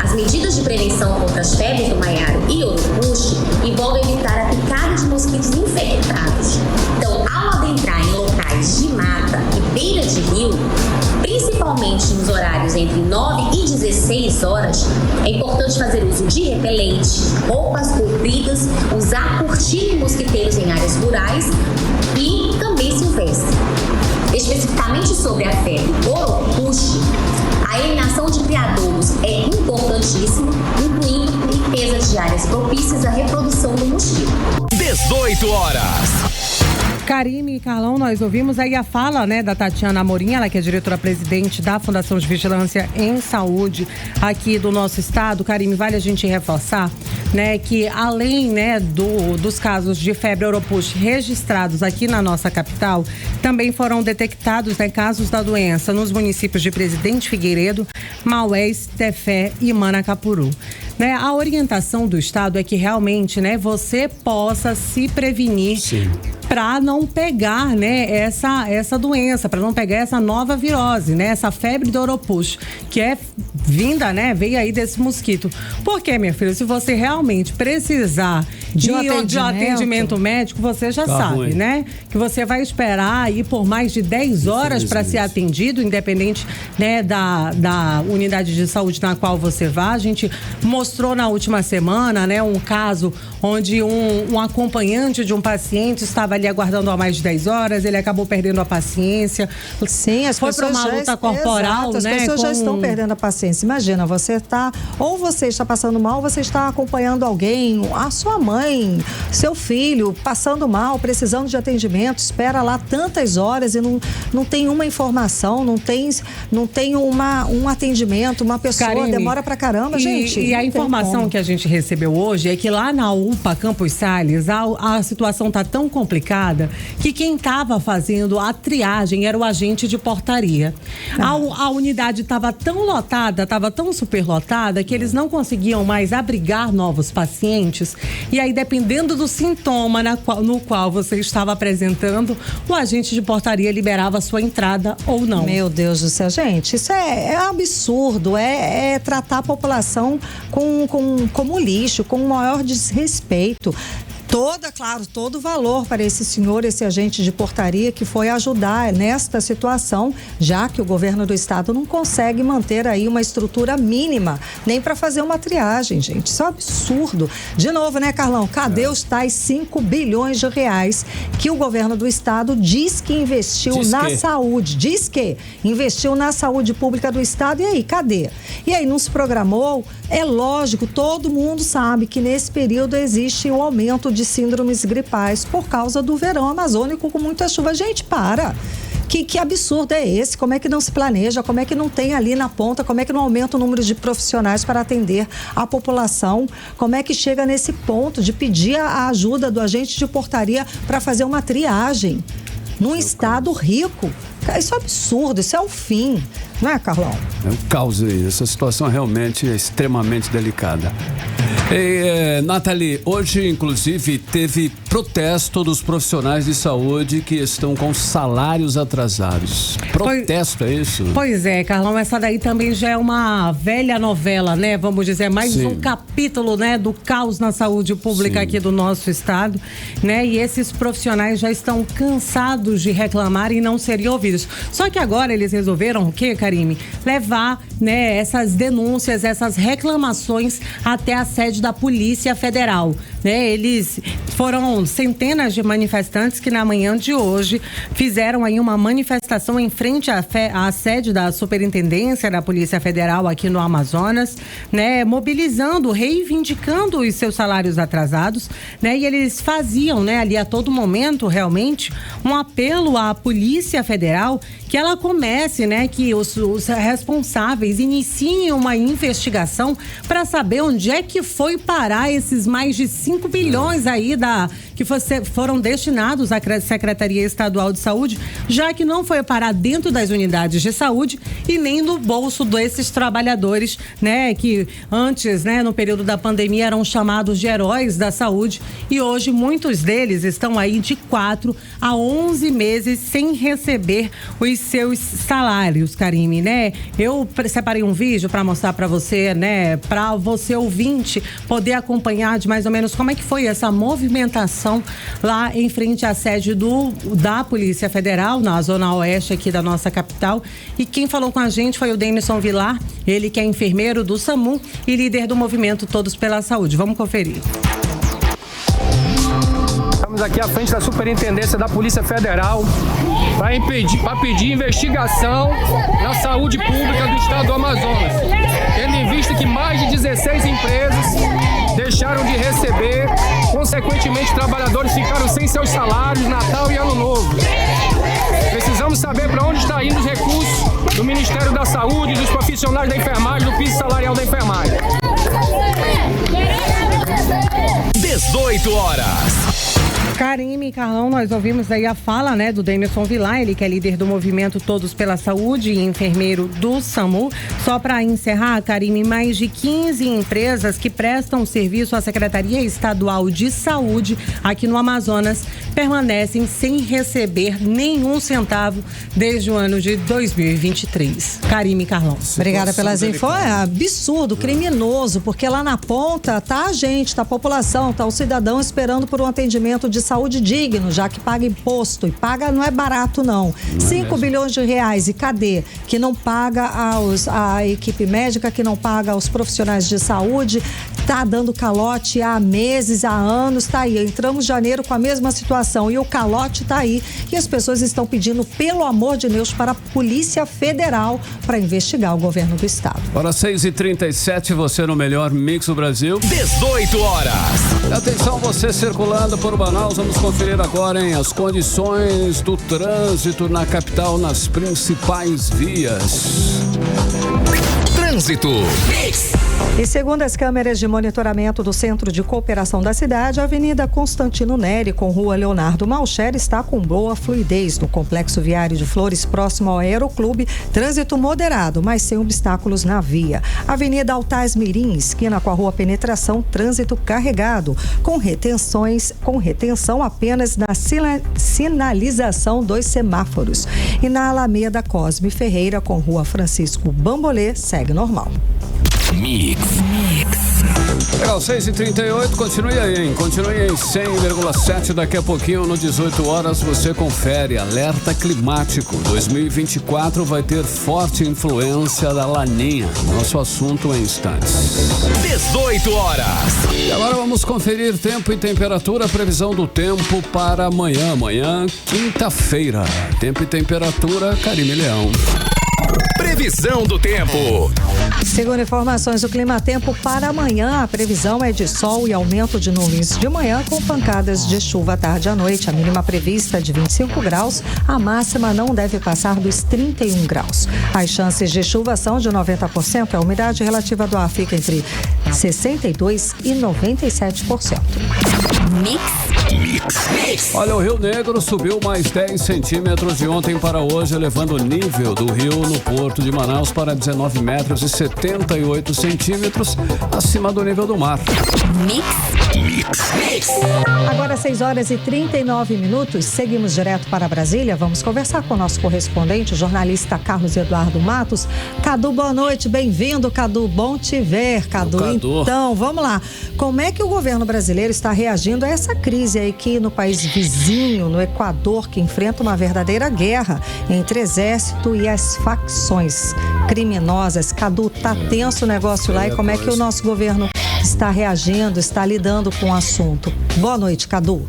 As medidas de prevenção contra as febres do maiaro e Oropouche envolvem evitar a picada de mosquitos infectados. Então, ao adentrar em locais de mata e beira de rio, principalmente nos horários entre 9 e 16 horas, é importante fazer uso de repelente, roupas compridas, usar cortiços mosquiteiros em áreas rurais e também silvestres. Especificamente sobre a febre Oropouche, A eliminação de criadouros é importantíssima, incluindo limpeza de áreas propícias à reprodução do mosquito. 18 horas. Karime e Carlão, nós ouvimos aí a fala, né, da Tatiana Amorim, ela que é diretora-presidente da Fundação de Vigilância em Saúde aqui do nosso estado. Karime, vale a gente reforçar, né, que além, né, dos casos de febre oropus registrados aqui na nossa capital, também foram detectados, né, casos da doença nos municípios de Presidente Figueiredo, Maués, Tefé e Manacapuru. Né, a orientação do estado é que realmente, né, você possa se prevenir para não pegar, né, essa doença, para não pegar essa nova virose, né, essa febre do oropus, que é vinda, né, veio aí desse mosquito. Por quê, minha filha? Se você realmente precisar de um atendimento médico, você já sabe, né, que você vai esperar aí por mais de 10 horas para ser atendido, independente, né, da unidade de saúde na qual você vá. A gente mostrou na última semana, né, um caso onde um acompanhante de um paciente estava ali aguardando há mais de 10 horas, ele acabou perdendo a paciência. Sim, as foi para uma luta corporal, exato, né? As pessoas já estão perdendo a paciência. Imagina, você está passando mal, você está acompanhando alguém, a sua mãe, seu filho, passando mal, precisando de atendimento, espera lá tantas horas e não tem uma informação, não tem um atendimento, uma pessoa, Karime, demora pra caramba, gente. E a informação que a gente recebeu hoje é que lá na UPA Campos Sales, a situação tá tão complicada que quem estava fazendo a triagem era o agente de portaria. A unidade estava tão lotada, estava tão superlotada que eles não conseguiam mais abrigar novos pacientes. E aí, dependendo do sintoma no qual você estava apresentando, o agente de portaria liberava a sua entrada ou não. Meu Deus do céu, gente, isso é absurdo, é tratar a população como lixo, com o maior desrespeito. Todo valor para esse senhor, esse agente de portaria que foi ajudar nesta situação, já que o governo do estado não consegue manter aí uma estrutura mínima, nem para fazer uma triagem, gente. Isso é um absurdo. De novo, né, Carlão? Cadê os tais 5 bilhões de reais que o governo do estado diz que investiu saúde? Diz que investiu na saúde pública do estado. E aí, cadê? E aí, não se programou? É lógico, todo mundo sabe que nesse período existe o aumento de síndromes gripais por causa do verão amazônico com muita chuva. Gente, para! Que absurdo é esse? Como é que não se planeja? Como é que não tem ali na ponta? Como é que não aumenta o número de profissionais para atender a população? Como é que chega nesse ponto de pedir a ajuda do agente de portaria para fazer uma triagem num estado rico? Isso é absurdo, isso é o fim, não é, Carlão? É um caos aí, essa situação realmente é extremamente delicada. Nathalie, hoje inclusive teve protesto dos profissionais de saúde que estão com salários atrasados. Protesto, é isso? Pois é, Carlão, essa daí também já é uma velha novela, né? Vamos dizer, mais um capítulo, né, do caos na saúde pública aqui do nosso estado, né? E esses profissionais já estão cansados de reclamar e não serem ouvidos. Só que agora eles resolveram o quê, Karime? Levar, né, essas denúncias, essas reclamações até a sede da Polícia Federal, né? Eles foram centenas de manifestantes que na manhã de hoje fizeram aí uma manifestação em frente à sede da Superintendência da Polícia Federal aqui no Amazonas, né? Mobilizando, reivindicando os seus salários atrasados, né? E eles faziam, né, ali a todo momento realmente um apelo à Polícia Federal que ela comece, né, que os responsáveis iniciem uma investigação para saber onde é que foi parar esses mais de 5 bilhões aí que foram destinados à Secretaria Estadual de Saúde, já que não foi parar dentro das unidades de saúde e nem no bolso desses trabalhadores, né, que antes, né, no período da pandemia eram chamados de heróis da saúde e hoje muitos deles estão aí de 4 a 11 meses sem receber os seus salários, Karime, né? Eu separei um vídeo para mostrar para você, né, para você ouvinte poder acompanhar de mais ou menos como é que foi essa movimentação lá em frente à sede da Polícia Federal, na Zona Oeste aqui da nossa capital. E quem falou com a gente foi o Denison Vilar, ele que é enfermeiro do SAMU e líder do movimento Todos pela Saúde. Vamos conferir. Estamos Estamos aqui à frente da Superintendência da Polícia Federal para pedir investigação na saúde pública do estado do Amazonas, tendo em vista que mais de 16 empresas deixaram de receber, consequentemente trabalhadores ficaram sem seus salários, Natal e Ano Novo. Precisamos saber para onde está indo os recursos do Ministério da Saúde, dos profissionais da enfermagem, do piso salarial da enfermagem. 18 horas. Karime e Carlão, nós ouvimos aí a fala, né, do Denilson Vilar, ele que é líder do movimento Todos pela Saúde e enfermeiro do SAMU. Só para encerrar, Karime, mais de 15 empresas que prestam serviço à Secretaria Estadual de Saúde aqui no Amazonas permanecem sem receber nenhum centavo desde o ano de 2023. Karime e Carlão. Obrigada pelas infos. É absurdo, criminoso, porque lá na ponta tá a gente, tá a população, tá o cidadão esperando por um atendimento de saúde digno, já que paga imposto, e paga não é barato não. 5 bilhões de reais, e cadê? Que não paga a equipe médica, que não paga aos profissionais de saúde, tá dando calote há meses, há anos, tá aí. Entramos em janeiro com a mesma situação e o calote tá aí, e as pessoas estão pedindo, pelo amor de Deus, para a Polícia Federal para investigar o governo do estado. Para 6h37, você no melhor Mix do Brasil. 18 horas. Atenção, você circulando por Manaus, vamos conferir agora, as condições do trânsito na capital, nas principais vias. Trânsito. E segundo as câmeras de monitoramento do Centro de Cooperação da cidade, a Avenida Constantino Neri com Rua Leonardo Malcher está com boa fluidez. No Complexo Viário de Flores, próximo ao Aeroclube, trânsito moderado, mas sem obstáculos na via. Avenida Altaz Mirim, esquina com a Rua Penetração, trânsito carregado, com retenção apenas na sinalização dos semáforos. E na Alameda Cosme Ferreira com Rua Francisco Bambolê, segue normal. Mix. Legal, 6h38, continue aí, continue em 100,7. Daqui a pouquinho, no 18 horas, você confere. Alerta climático 2024 vai ter forte influência da Laninha. Nosso assunto em instantes. 18 horas. E agora vamos conferir tempo e temperatura, previsão do tempo para amanhã. Amanhã, quinta-feira. Tempo e temperatura, Karime Leão. Previsão do tempo. Segundo informações do Clima Tempo, para amanhã a previsão é de sol e aumento de nuvens de manhã com pancadas de chuva à tarde e à noite. A mínima prevista de 25 graus, a máxima não deve passar dos 31 graus. As chances de chuva são de 90%, a umidade relativa do ar fica entre 62% e 97%. Mix. Olha, o Rio Negro subiu mais 10 centímetros de ontem para hoje, elevando o nível do rio no Porto de Manaus para 19 metros e 78 centímetros acima do nível do mar. Mix. Agora 6h39, seguimos direto para Brasília. Vamos conversar com o nosso correspondente, o jornalista Carlos Eduardo Matos. Cadu, boa noite, bem-vindo, Cadu, bom te ver, Cadu. Então, vamos lá, como é que o governo brasileiro está reagindo a essa crise aí que no país vizinho, no Equador, que enfrenta uma verdadeira guerra entre exército e as facções criminosas? Cadu, tá tenso o negócio lá, e como é que o nosso governo está reagindo, está lidando com o assunto? Boa noite, Cadu.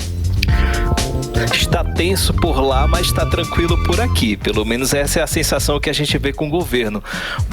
Está tenso por lá, mas está tranquilo por aqui. Pelo menos essa é a sensação que a gente vê com o governo.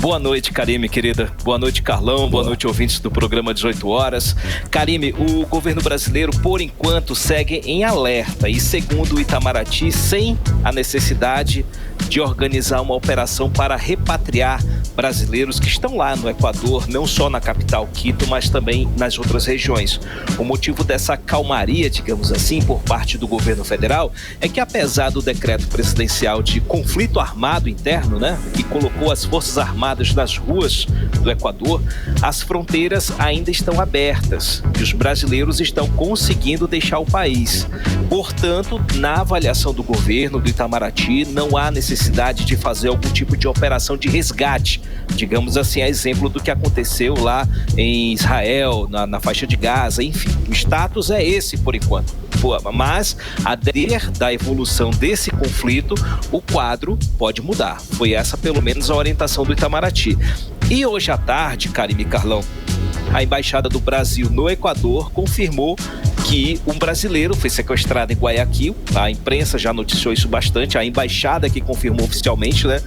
Boa noite, Karime, querida. Boa noite, Carlão. Boa noite, ouvintes do programa 18 horas. Karime, o governo brasileiro, por enquanto, segue em alerta. E segundo o Itamaraty, sem a necessidade de organizar uma operação para repatriar brasileiros que estão lá no Equador, não só na capital Quito, mas também nas outras regiões. O motivo dessa calmaria, digamos assim, por parte do governo federal, é que apesar do decreto presidencial de conflito armado interno, que colocou as Forças Armadas nas ruas do Equador, as fronteiras ainda estão abertas e os brasileiros estão conseguindo deixar o país. Portanto, na avaliação do governo do Itamaraty, não há necessidade de fazer algum tipo de operação de resgate, digamos assim, a exemplo do que aconteceu lá em Israel, na faixa de Gaza, enfim, o status é esse por enquanto. Mas, a depender da evolução desse conflito, o quadro pode mudar. Foi essa, pelo menos, a orientação do Itamaraty. E hoje à tarde, Karime e Carlão, a Embaixada do Brasil no Equador confirmou que um brasileiro foi sequestrado em Guayaquil. A imprensa já noticiou isso bastante, a embaixada que confirmou oficialmente, né?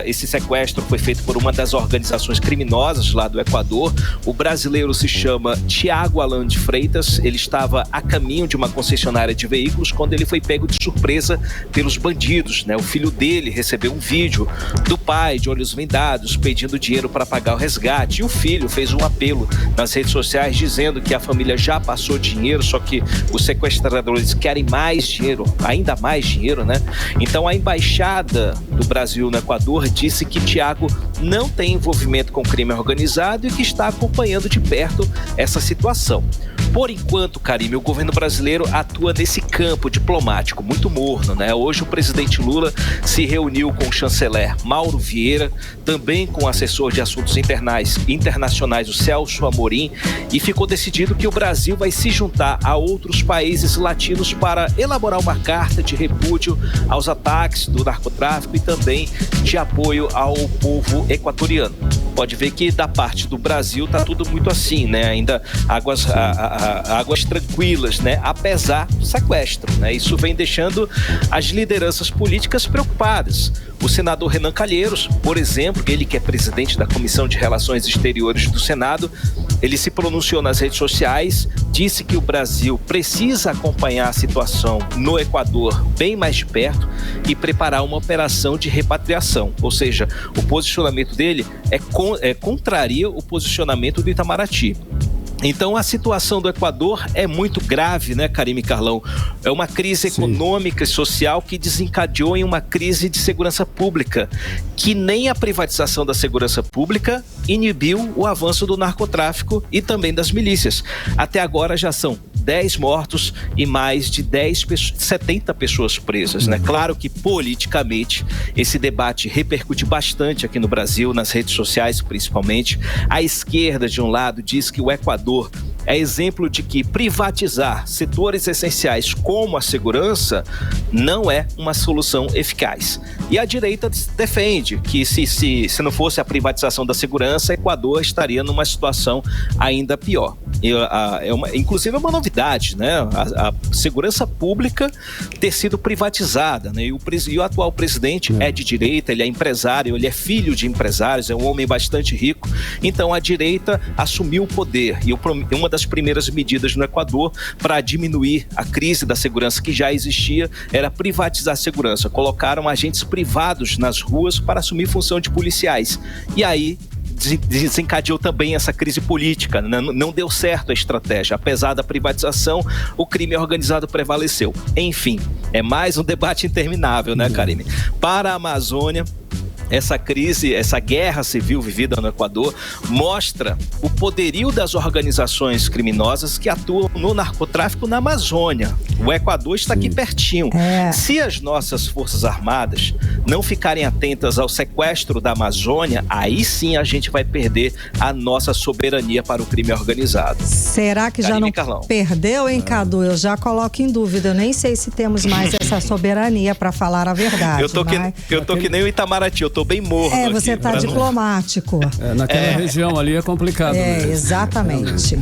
Esse sequestro foi feito por uma das organizações criminosas lá do Equador. O brasileiro se chama Tiago Alan de Freitas. Ele estava a caminho de uma concessionária de veículos quando ele foi pego de surpresa pelos bandidos, né? O filho dele recebeu um vídeo do pai de olhos vendados pedindo dinheiro para pagar o resgate, e o filho fez um apelo nas redes sociais dizendo que a família já passou dinheiro, só que os sequestradores querem mais dinheiro, ainda mais dinheiro, né? Então a embaixada do Brasil no Equador disse que Tiago não tem envolvimento com crime organizado e que está acompanhando de perto essa situação. Por enquanto, Karime, o governo brasileiro atua nesse campo diplomático muito morno, né? Hoje o presidente Lula se reuniu com o chanceler Mauro Vieira, também com o assessor de assuntos internacionais, o Celso Amorim, e ficou decidido que o Brasil vai se juntar a outros países latinos para elaborar uma carta de repúdio aos ataques do narcotráfico e também de apoio ao povo equatoriano. Pode ver que da parte do Brasil tá tudo muito assim, né? Ainda águas tranquilas, né? Apesar do sequestro, né? Isso vem deixando as lideranças políticas preocupadas. O senador Renan Calheiros, por exemplo, ele que é presidente da Comissão de Relações Exteriores do Senado, ele se pronunciou nas redes sociais, disse que o Brasil precisa acompanhar a situação no Equador bem mais de perto e preparar uma operação de repatriação. Ou seja, o posicionamento dele contraria o posicionamento do Itamaraty. Então a situação do Equador é muito grave, né, Karime e Carlão? É uma crise econômica e social que desencadeou em uma crise de segurança pública, que nem a privatização da segurança pública inibiu o avanço do narcotráfico e também das milícias. Até agora já são 10 mortos e mais de 70 pessoas presas, né? Claro que politicamente esse debate repercute bastante aqui no Brasil, nas redes sociais principalmente. A esquerda, de um lado, diz que o Equador é exemplo de que privatizar setores essenciais como a segurança não é uma solução eficaz. E a direita defende que se não fosse a privatização da segurança, o Equador estaria numa situação ainda pior. Inclusive é uma novidade, né? A segurança pública ter sido privatizada, né? E o atual presidente é de direita, ele é empresário, ele é filho de empresários, é um homem bastante rico. Então a direita assumiu o poder e uma das primeiras medidas no Equador para diminuir a crise da segurança que já existia era privatizar a segurança. Colocaram agentes privados nas ruas para assumir função de policiais. E aí desencadeou também essa crise política, não deu certo a estratégia. Apesar da privatização, o crime organizado prevaleceu. Enfim, é mais um debate interminável, né, Karine? Para a Amazônia, essa crise, essa guerra civil vivida no Equador mostra o poderio das organizações criminosas que atuam no narcotráfico na Amazônia. O Equador está aqui pertinho. Se as nossas forças armadas não ficarem atentas ao sequestro da Amazônia, aí sim a gente vai perder a nossa soberania para o crime organizado. Será que já não perdeu, hein, Cadu? Eu já coloco em dúvida. Eu nem sei se temos mais essa soberania, para falar a verdade. Eu tô que nem o Itamaraty, eu tô bem morno. Você aqui, tá diplomático. Naquela região ali é complicado. Mesmo. Exatamente.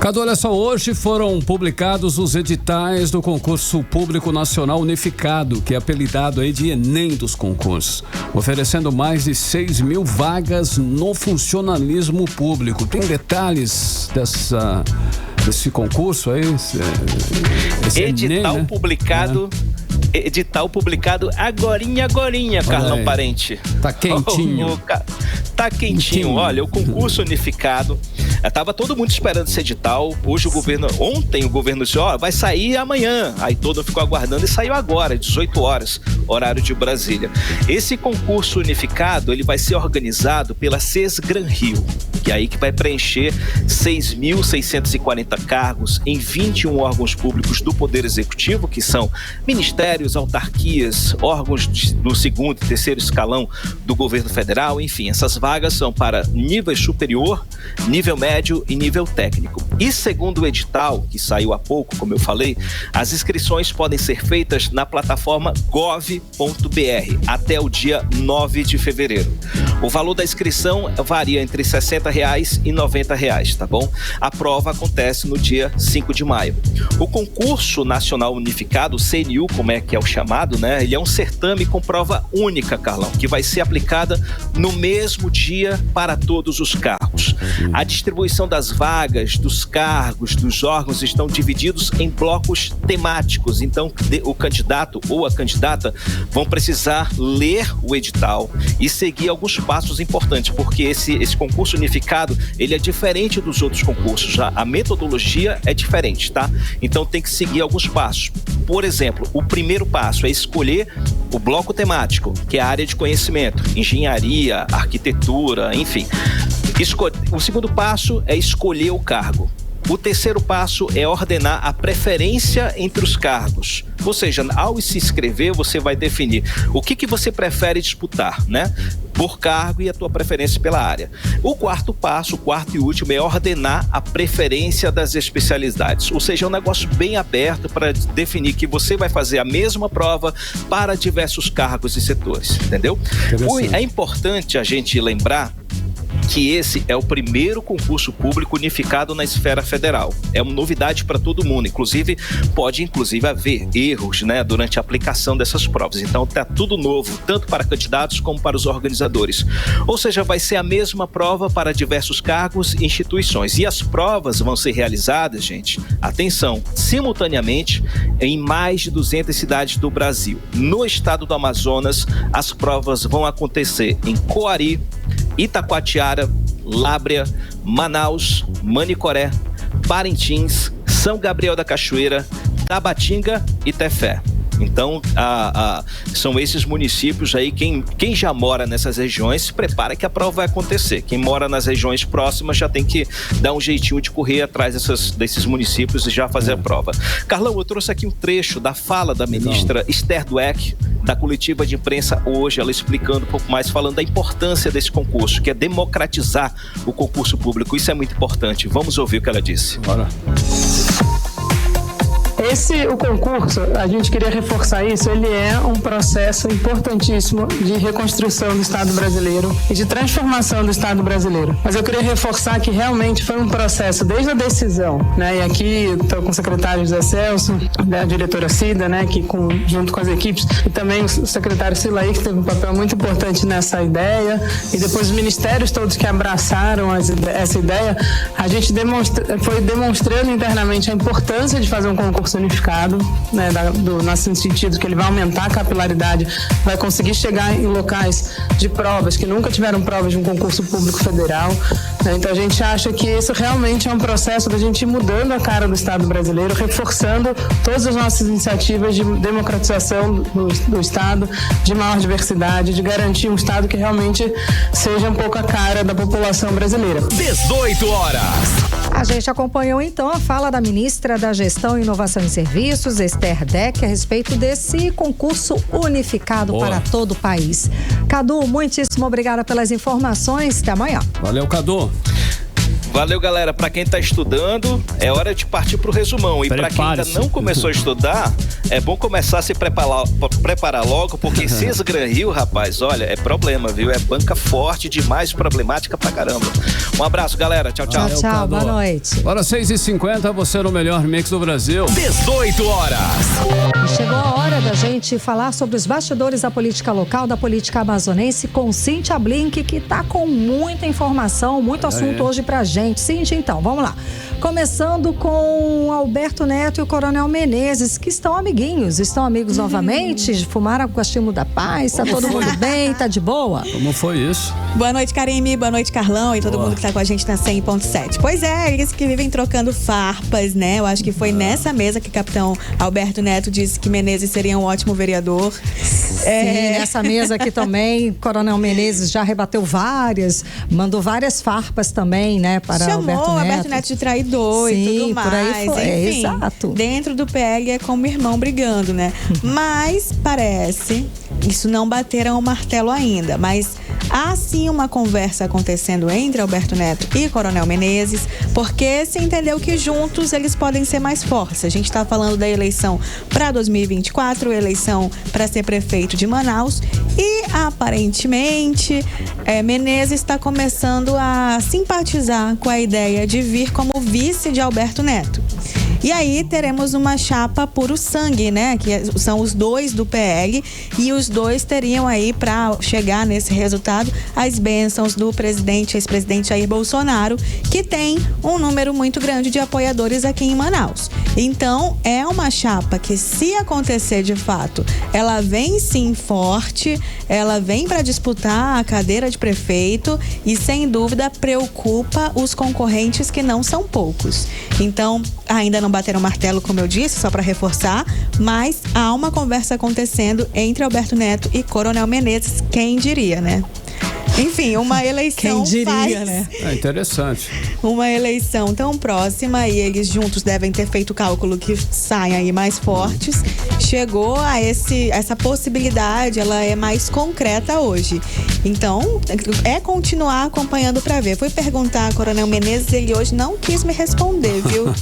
Cadu, olha só, hoje foram publicados os editais do concurso público nacional unificado, que é apelidado aí de Enem dos concursos, oferecendo mais de 6 mil vagas no funcionalismo público. Tem detalhes desse concurso aí? Esse edital Enem, né? publicado... Edital publicado agorinha, Carlão Parente. Tá quentinho. Tá quentinho. Olha, o concurso unificado. Tava todo mundo esperando esse edital. Ontem o governo disse, vai sair amanhã. Aí todo mundo ficou aguardando e saiu agora, 18 horas, horário de Brasília. Esse concurso unificado, ele vai ser organizado pela Sesgran Rio, que é aí que vai preencher 6.640 cargos em 21 órgãos públicos do Poder Executivo, que são ministérios, autarquias, órgãos do segundo e terceiro escalão do governo federal, enfim, essas vagas são para nível superior, nível médio e nível técnico. E segundo o edital, que saiu há pouco, como eu falei, as inscrições podem ser feitas na plataforma gov.br. até o dia 9 de fevereiro. O valor da inscrição varia entre R$ 60 e R$ 90, tá bom? A prova acontece no dia 5 de maio. O Concurso Nacional Unificado, CNU, como é que é o chamado, né? Ele é um certame com prova única, Carlão, que vai ser aplicada no mesmo dia para todos os cargos. A distribuição das vagas, dos cargos, dos órgãos estão divididos em blocos temáticos. Então, o candidato ou a candidata vão precisar ler o edital e seguir alguns passos importantes, porque esse concurso unificado, ele é diferente dos outros concursos. A metodologia é diferente, tá? Então, tem que seguir alguns passos. Por exemplo, o primeiro passo é escolher o bloco temático, que é a área de conhecimento, engenharia, arquitetura, enfim. O segundo passo é escolher o cargo. O terceiro passo é ordenar a preferência entre os cargos. Ou seja, ao se inscrever, você vai definir o que você prefere disputar, né? Por cargo e a tua preferência pela área. O quarto passo, o quarto e último, é ordenar a preferência das especialidades. Ou seja, é um negócio bem aberto para definir que você vai fazer a mesma prova para diversos cargos e setores, entendeu? É importante a gente lembrar que esse é o primeiro concurso público unificado na esfera federal. É uma novidade para todo mundo, pode haver erros, né, durante a aplicação dessas provas. Então está tudo novo, tanto para candidatos como para os organizadores. Ou seja, vai ser a mesma prova para diversos cargos e instituições. E as provas vão ser realizadas, gente, atenção, simultaneamente em mais de 200 cidades do Brasil. No estado do Amazonas, as provas vão acontecer em Coari, Itacoatiara, Lábrea, Manaus, Manicoré, Parintins, São Gabriel da Cachoeira, Tabatinga e Tefé. Então, são esses municípios aí, quem já mora nessas regiões, se prepara que a prova vai acontecer. Quem mora nas regiões próximas já tem que dar um jeitinho de correr atrás desses municípios e já fazer a prova. Carlão, eu trouxe aqui um trecho da fala da ministra Esther Dweck, da coletiva de imprensa hoje, ela explicando um pouco mais, falando da importância desse concurso, que é democratizar o concurso público. Isso é muito importante. Vamos ouvir o que ela disse. Bora. O concurso, a gente queria reforçar isso, ele é um processo importantíssimo de reconstrução do Estado brasileiro e de transformação do Estado brasileiro. Mas eu queria reforçar que realmente foi um processo desde a decisão, né? E aqui estou com o secretário José Celso, da diretora Cida, né? Que junto com as equipes, e também o secretário Silaí, que teve um papel muito importante nessa ideia, e depois os ministérios todos que abraçaram essa ideia, a gente foi demonstrando internamente a importância de fazer um concurso unificado, né, no sentido que ele vai aumentar a capilaridade, vai conseguir chegar em locais de provas que nunca tiveram provas de um concurso público federal, né? Então a gente acha que isso realmente é um processo da gente ir mudando a cara do Estado brasileiro, reforçando todas as nossas iniciativas de democratização do Estado, de maior diversidade, de garantir um Estado que realmente seja um pouco a cara da população brasileira. 18 horas. A gente acompanhou então a fala da ministra da Gestão, Inovação e Serviços, Esther Dweck, a respeito desse concurso unificado para todo o país. Cadu, muitíssimo obrigada pelas informações. Até amanhã. Valeu, Cadu. Valeu, galera. Para quem está estudando, é hora de partir para o resumão. E para quem ainda não começou a estudar, é bom começar a se preparar logo, porque Cis Gran Rio, rapaz, olha, é problema, viu? É banca forte demais, problemática pra caramba. Um abraço, galera. Tchau, tchau. Tchau, tchau. Boa noite. Agora 6h50, você no melhor mix do Brasil. 18 horas. Chegou a hora da gente falar sobre os bastidores da política local, da política amazonense, com Cíntia Blink, que tá com muita informação, muito assunto hoje pra gente. Cíntia, então, vamos lá. Começando com Alberto Neto e o Coronel Menezes, que estão amiguinhos. Estão amigos novamente? Fumaram o cachimbo da paz? Tá todo mundo bem? Tá de boa? Como foi isso? Boa noite, Karime. Boa noite, Carlão e todo mundo que tá com a gente na 100.7. Pois é, eles que vivem trocando farpas, né? Eu acho que foi nessa mesa que o capitão Alberto Neto disse que Menezes seria um ótimo vereador. Sim, nessa mesa aqui também, Coronel Menezes já rebateu mandou várias farpas também, né? Para Chamou o Alberto Neto de traidor e tudo mais. Por aí foi. Enfim, exato. Dentro do PL é como irmão brigando, né? Mas parece, isso não bateram o martelo ainda, mas há sim uma conversa acontecendo entre Alberto Neto e Coronel Menezes, porque se entendeu que juntos eles podem ser mais fortes. A gente está falando da eleição para 2024, eleição para ser prefeito de Manaus, e aparentemente Menezes está começando a simpatizar com a ideia de vir como vice de Alberto Neto. E aí teremos uma chapa puro sangue, né? Que são os dois do PL, e os dois teriam aí, para chegar nesse resultado, as bênçãos do ex-presidente Jair Bolsonaro, que tem um número muito grande de apoiadores aqui em Manaus. Então, é uma chapa que, se acontecer de fato, ela vem sim forte, ela vem para disputar a cadeira de prefeito e, sem dúvida, preocupa os concorrentes, que não são poucos. Então, ainda não bateram o martelo, como eu disse, só para reforçar, mas há uma conversa acontecendo entre Alberto Neto e Coronel Menezes, quem diria, né? Enfim, uma eleição. Quem diria, né? É interessante. Uma eleição tão próxima, e eles juntos devem ter feito o cálculo que saem aí mais fortes. Chegou a essa possibilidade, ela é mais concreta hoje. Então, é continuar acompanhando para ver. Fui perguntar a Coronel Menezes, ele hoje não quis me responder, viu?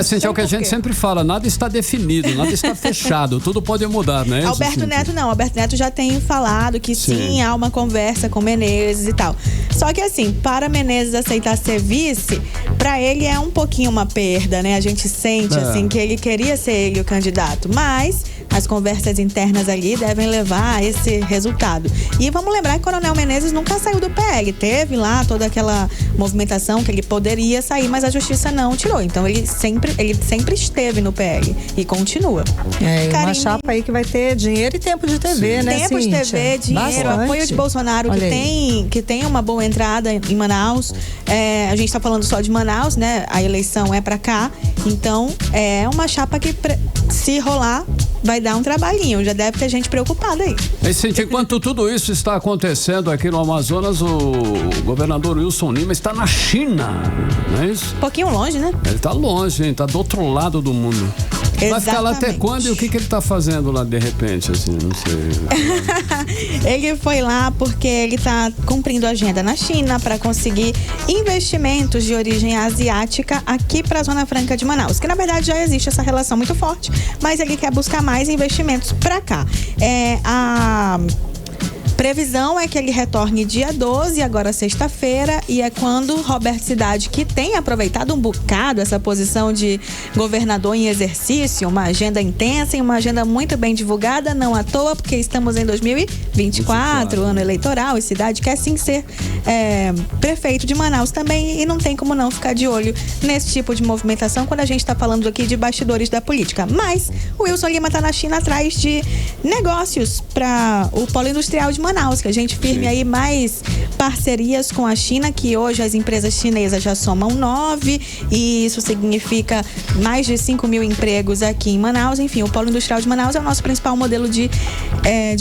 Cíntia, é o que a gente sempre fala, nada está definido, nada está fechado, tudo pode mudar, né? Alberto Neto não, Alberto Neto já tem falado que sim, há uma conversa com Menezes e tal. Só que assim, para Menezes aceitar ser vice, para ele é um pouquinho uma perda, né? A gente sente assim que ele queria ser ele o candidato, mas as conversas internas ali devem levar a esse resultado. E vamos lembrar que o Coronel Menezes nunca saiu do PL. Teve lá toda aquela movimentação que ele poderia sair, mas a justiça não tirou. Então ele sempre esteve no PL e continua. Uma chapa aí que vai ter dinheiro e tempo de TV, sim, né, tempo de TV, dinheiro, apoio de Bolsonaro, que tem uma boa entrada em Manaus. A gente está falando só de Manaus, né? A eleição é para cá. Então, é uma chapa que, se rolar, vai dar um trabalhinho. Já deve ter gente preocupada aí. Cíntia, enquanto tudo isso está acontecendo aqui no Amazonas, o governador Wilson Lima está na China, não é isso? Um pouquinho longe, né? Ele está longe, hein? Está do outro lado do mundo. Vai ficar lá até quando? E o que ele está fazendo lá de repente, assim, não sei. Ele foi lá porque ele está cumprindo a agenda na China para conseguir investimentos de origem asiática aqui para a Zona Franca de Manaus, que na verdade já existe essa relação muito forte, mas ele quer buscar mais investimentos para cá. A previsão é que ele retorne dia 12, agora sexta-feira, e é quando Roberto Cidade, que tem aproveitado um bocado essa posição de governador em exercício, uma agenda intensa e uma agenda muito bem divulgada, não à toa, porque estamos em 2024, ano eleitoral, e Cidade quer sim ser prefeito de Manaus também, e não tem como não ficar de olho nesse tipo de movimentação quando a gente está falando aqui de bastidores da política. Mas o Wilson Lima está na China atrás de negócios para o polo industrial de Manaus, que a gente firme aí mais parcerias com a China, que hoje as empresas chinesas já somam 9, e isso significa mais de 5.000 empregos aqui em Manaus. Enfim, o polo industrial de Manaus é o nosso principal modelo de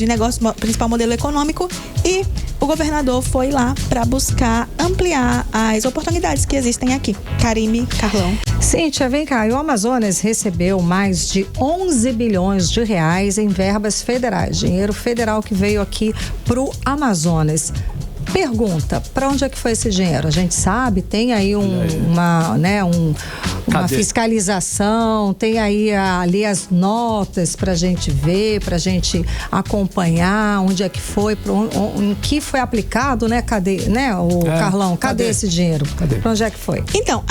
negócio, principal modelo econômico, e o governador foi lá para buscar ampliar as oportunidades que existem aqui. Karime, Carlão. Cíntia, vem cá. O Amazonas recebeu mais de 11 bilhões de reais em verbas federais. Dinheiro federal que veio aqui pro Amazonas. Pergunta, para onde é que foi esse dinheiro? A gente sabe, tem aí uma fiscalização, tem aí ali as notas pra gente ver, pra gente acompanhar onde é que foi, em que foi aplicado, né? Cadê, né, Carlão? Cadê esse dinheiro? Pra onde é que foi? Então,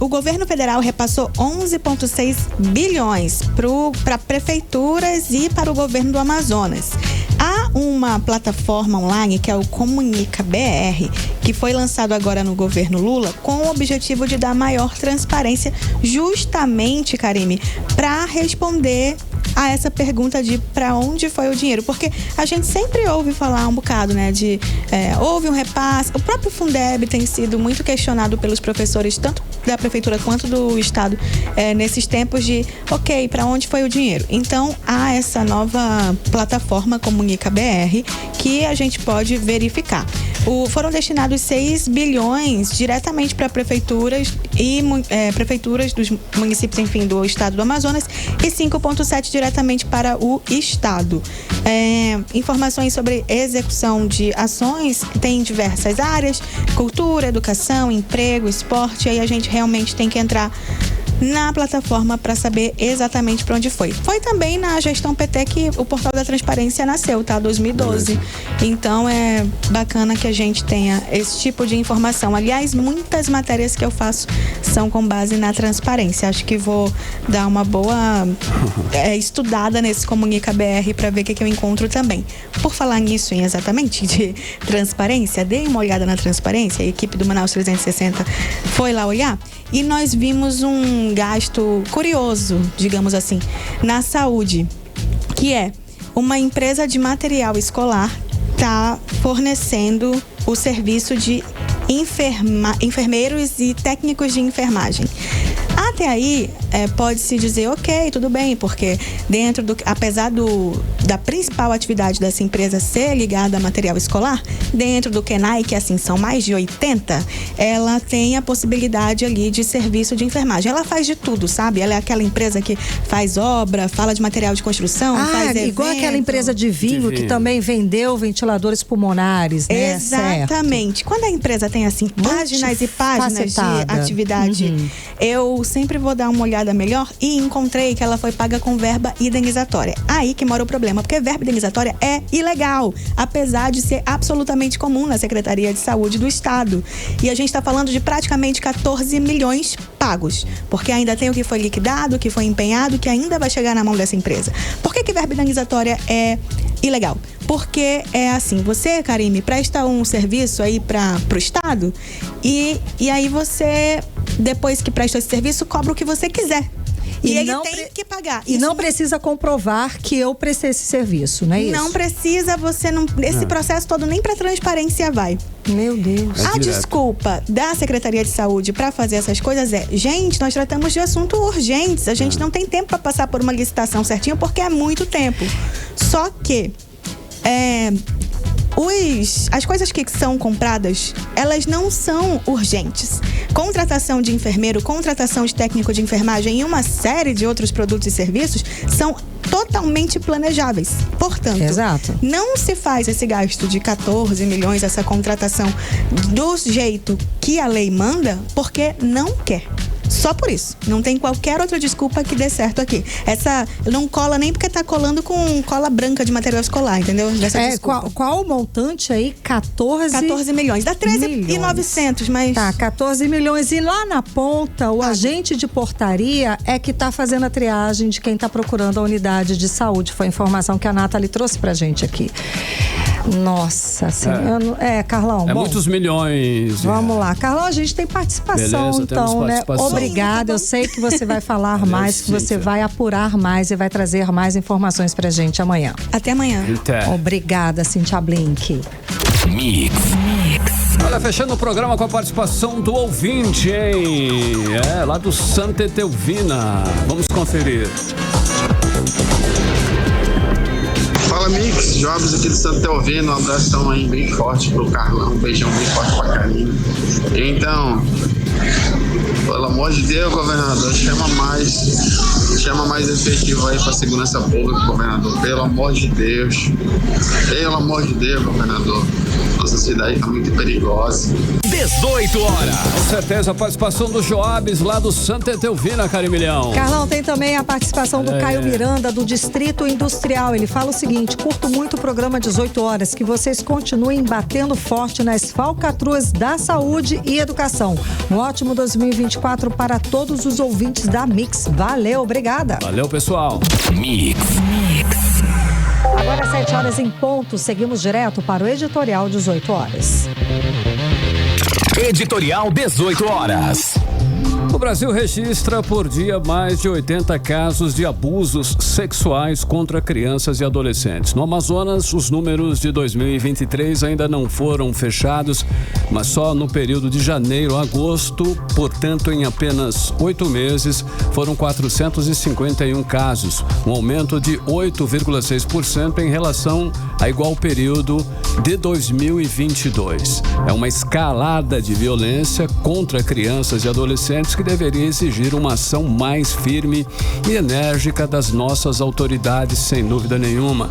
o governo federal repassou 11,6 bilhões para prefeituras e para o governo do Amazonas. Há uma plataforma online que é o Comunica BR, que foi lançado agora no governo Lula com o objetivo de dar maior transparência, justamente, Karime, para responder a essa pergunta de para onde foi o dinheiro, porque a gente sempre ouve falar um bocado, né, de houve um repasse. O próprio Fundeb tem sido muito questionado pelos professores, tanto da prefeitura quanto do estado, nesses tempos de, para onde foi o dinheiro? Então, há essa nova plataforma Comunica BR que a gente pode verificar. foram destinados 6 bilhões diretamente para prefeituras e prefeituras dos municípios, enfim, do estado do Amazonas, e 5,7 diretamente para o estado. Informações sobre execução de ações tem em diversas áreas: cultura, educação, emprego, esporte. Aí a gente realmente tem que entrar na plataforma para saber exatamente para onde foi. Foi também na gestão PT que o Portal da Transparência nasceu, tá? 2012. Então é bacana que a gente tenha esse tipo de informação. Aliás, muitas matérias que eu faço são com base na transparência. Acho que vou dar uma boa estudada nesse Comunica BR para ver o que eu encontro também. Por falar nisso, exatamente, de transparência, dei uma olhada na transparência, a equipe do Manaus 360 foi lá olhar e nós vimos um gasto curioso, digamos assim, na saúde, que é uma empresa de material escolar está fornecendo o serviço de enfermeiros e técnicos de enfermagem. Até aí, pode-se dizer, ok, tudo bem, porque apesar da principal atividade dessa empresa ser ligada a material escolar, dentro do KENAI, que assim são mais de 80, ela tem a possibilidade ali de serviço de enfermagem. Ela faz de tudo, sabe? Ela é aquela empresa que faz obra, fala de material de construção, faz evento. Igual aquela empresa de vinho que também vendeu ventiladores pulmonares, né? Exatamente. Certo. Quando a empresa tem assim páginas e páginas de atividade, eu sempre vou dar uma olhada melhor e encontrei que ela foi paga com verba indenizatória. Aí que mora o problema, porque verba indenizatória é ilegal, apesar de ser absolutamente comum na Secretaria de Saúde do Estado. E a gente está falando de praticamente 14 milhões pagos, porque ainda tem o que foi liquidado, o que foi empenhado, que ainda vai chegar na mão dessa empresa. Por que verba indenizatória é ilegal? Porque é assim, você, Karime, presta um serviço aí para o Estado e aí você, depois que presta esse serviço, cobra o que você quiser. E ele tem que pagar. E não precisa comprovar que eu prestei esse serviço, não é isso? Não precisa, você não. Esse processo todo nem para transparência vai. Meu Deus. A desculpa da Secretaria de Saúde para fazer essas coisas é: gente, nós tratamos de assuntos urgentes. A gente não tem tempo para passar por uma licitação certinho porque é muito tempo. Só que as coisas que são compradas, elas não são urgentes. Contratação de enfermeiro, contratação de técnico de enfermagem e uma série de outros produtos e serviços são totalmente planejáveis. Portanto, não se faz esse gasto de 14 milhões, essa contratação do jeito que a lei manda, porque não quer. Só por isso. Não tem qualquer outra desculpa que dê certo aqui. Essa não cola nem porque tá colando com cola branca de material escolar, entendeu? Qual o montante aí? 14 milhões. Dá 13.900, mas... Tá, 14 milhões. E lá na ponta, o agente de portaria é que tá fazendo a triagem de quem tá procurando a unidade de saúde. Foi a informação que a Nathalie trouxe pra gente aqui. Nossa Senhora. Carlão. Muitos milhões. Vamos lá. Carlão, a gente tem participação, beleza, então, né? Obrigada. Eu sei que você vai falar mais, que você vai apurar mais e vai trazer mais informações pra gente amanhã. Até amanhã. Obrigada, Cintia Blink. Mix. Olha, fechando o programa com a participação do ouvinte, hein? Lá do Santa Etelvina. Vamos conferir. Fala, Mix, Jobs aqui do Santa Etelvina, um abração aí bem forte pro Carlão, um beijão bem forte pra Karine. Então, pelo amor de Deus, governador, chama mais efetivo aí pra segurança pública, governador, pelo amor de Deus, governador. Nossa cidade tá muito perigosa. 18 horas. Com certeza, a participação do Joabes lá do Santa Etelvina, Carimilhão. Carlão, tem também a participação do Caio Miranda, do Distrito Industrial. Ele fala o seguinte: curto muito o programa 18 horas, que vocês continuem batendo forte nas falcatruas da saúde e educação. Um ótimo 2024 para todos os ouvintes da Mix. Valeu, obrigada. Valeu, pessoal. Mix. Agora 7 horas em ponto, seguimos direto para o Editorial 18 horas. Editorial 18 horas. O Brasil registra por dia mais de 80 casos de abusos sexuais contra crianças e adolescentes. No Amazonas, os números de 2023 ainda não foram fechados, mas só no período de janeiro a agosto, portanto, em apenas 8 meses, foram 451 casos, um aumento de 8,6% em relação a igual período de 2022. É uma escalada de violência contra crianças e adolescentes que deveria exigir uma ação mais firme e enérgica das nossas autoridades, sem dúvida nenhuma.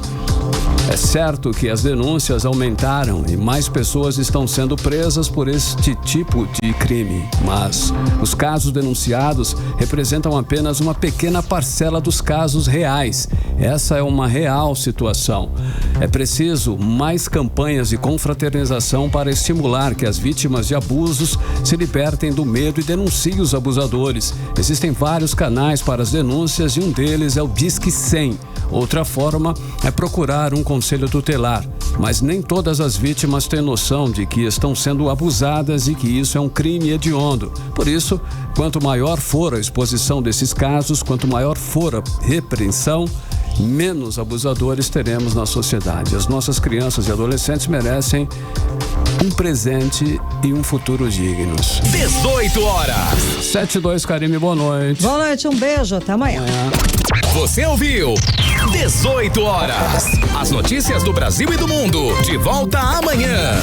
É certo que as denúncias aumentaram e mais pessoas estão sendo presas por este tipo de crime, mas os casos denunciados representam apenas uma pequena parcela dos casos reais. Essa é uma real situação. É preciso mais campanhas de confraternização para estimular que as vítimas de abusos se libertem do medo e denunciem os abusadores. Existem vários canais para as denúncias e um deles é o Disque 100. Outra forma é procurar um conselho tutelar, mas nem todas as vítimas têm noção de que estão sendo abusadas e que isso é um crime hediondo. Por isso, quanto maior for a exposição desses casos, quanto maior for a repreensão, menos abusadores teremos na sociedade. As nossas crianças e adolescentes merecem um presente e um futuro dignos. 18 horas. 7-2, Karime, boa noite. Boa noite, um beijo, até amanhã. Você ouviu 18 horas. As notícias do Brasil e do mundo. De volta amanhã.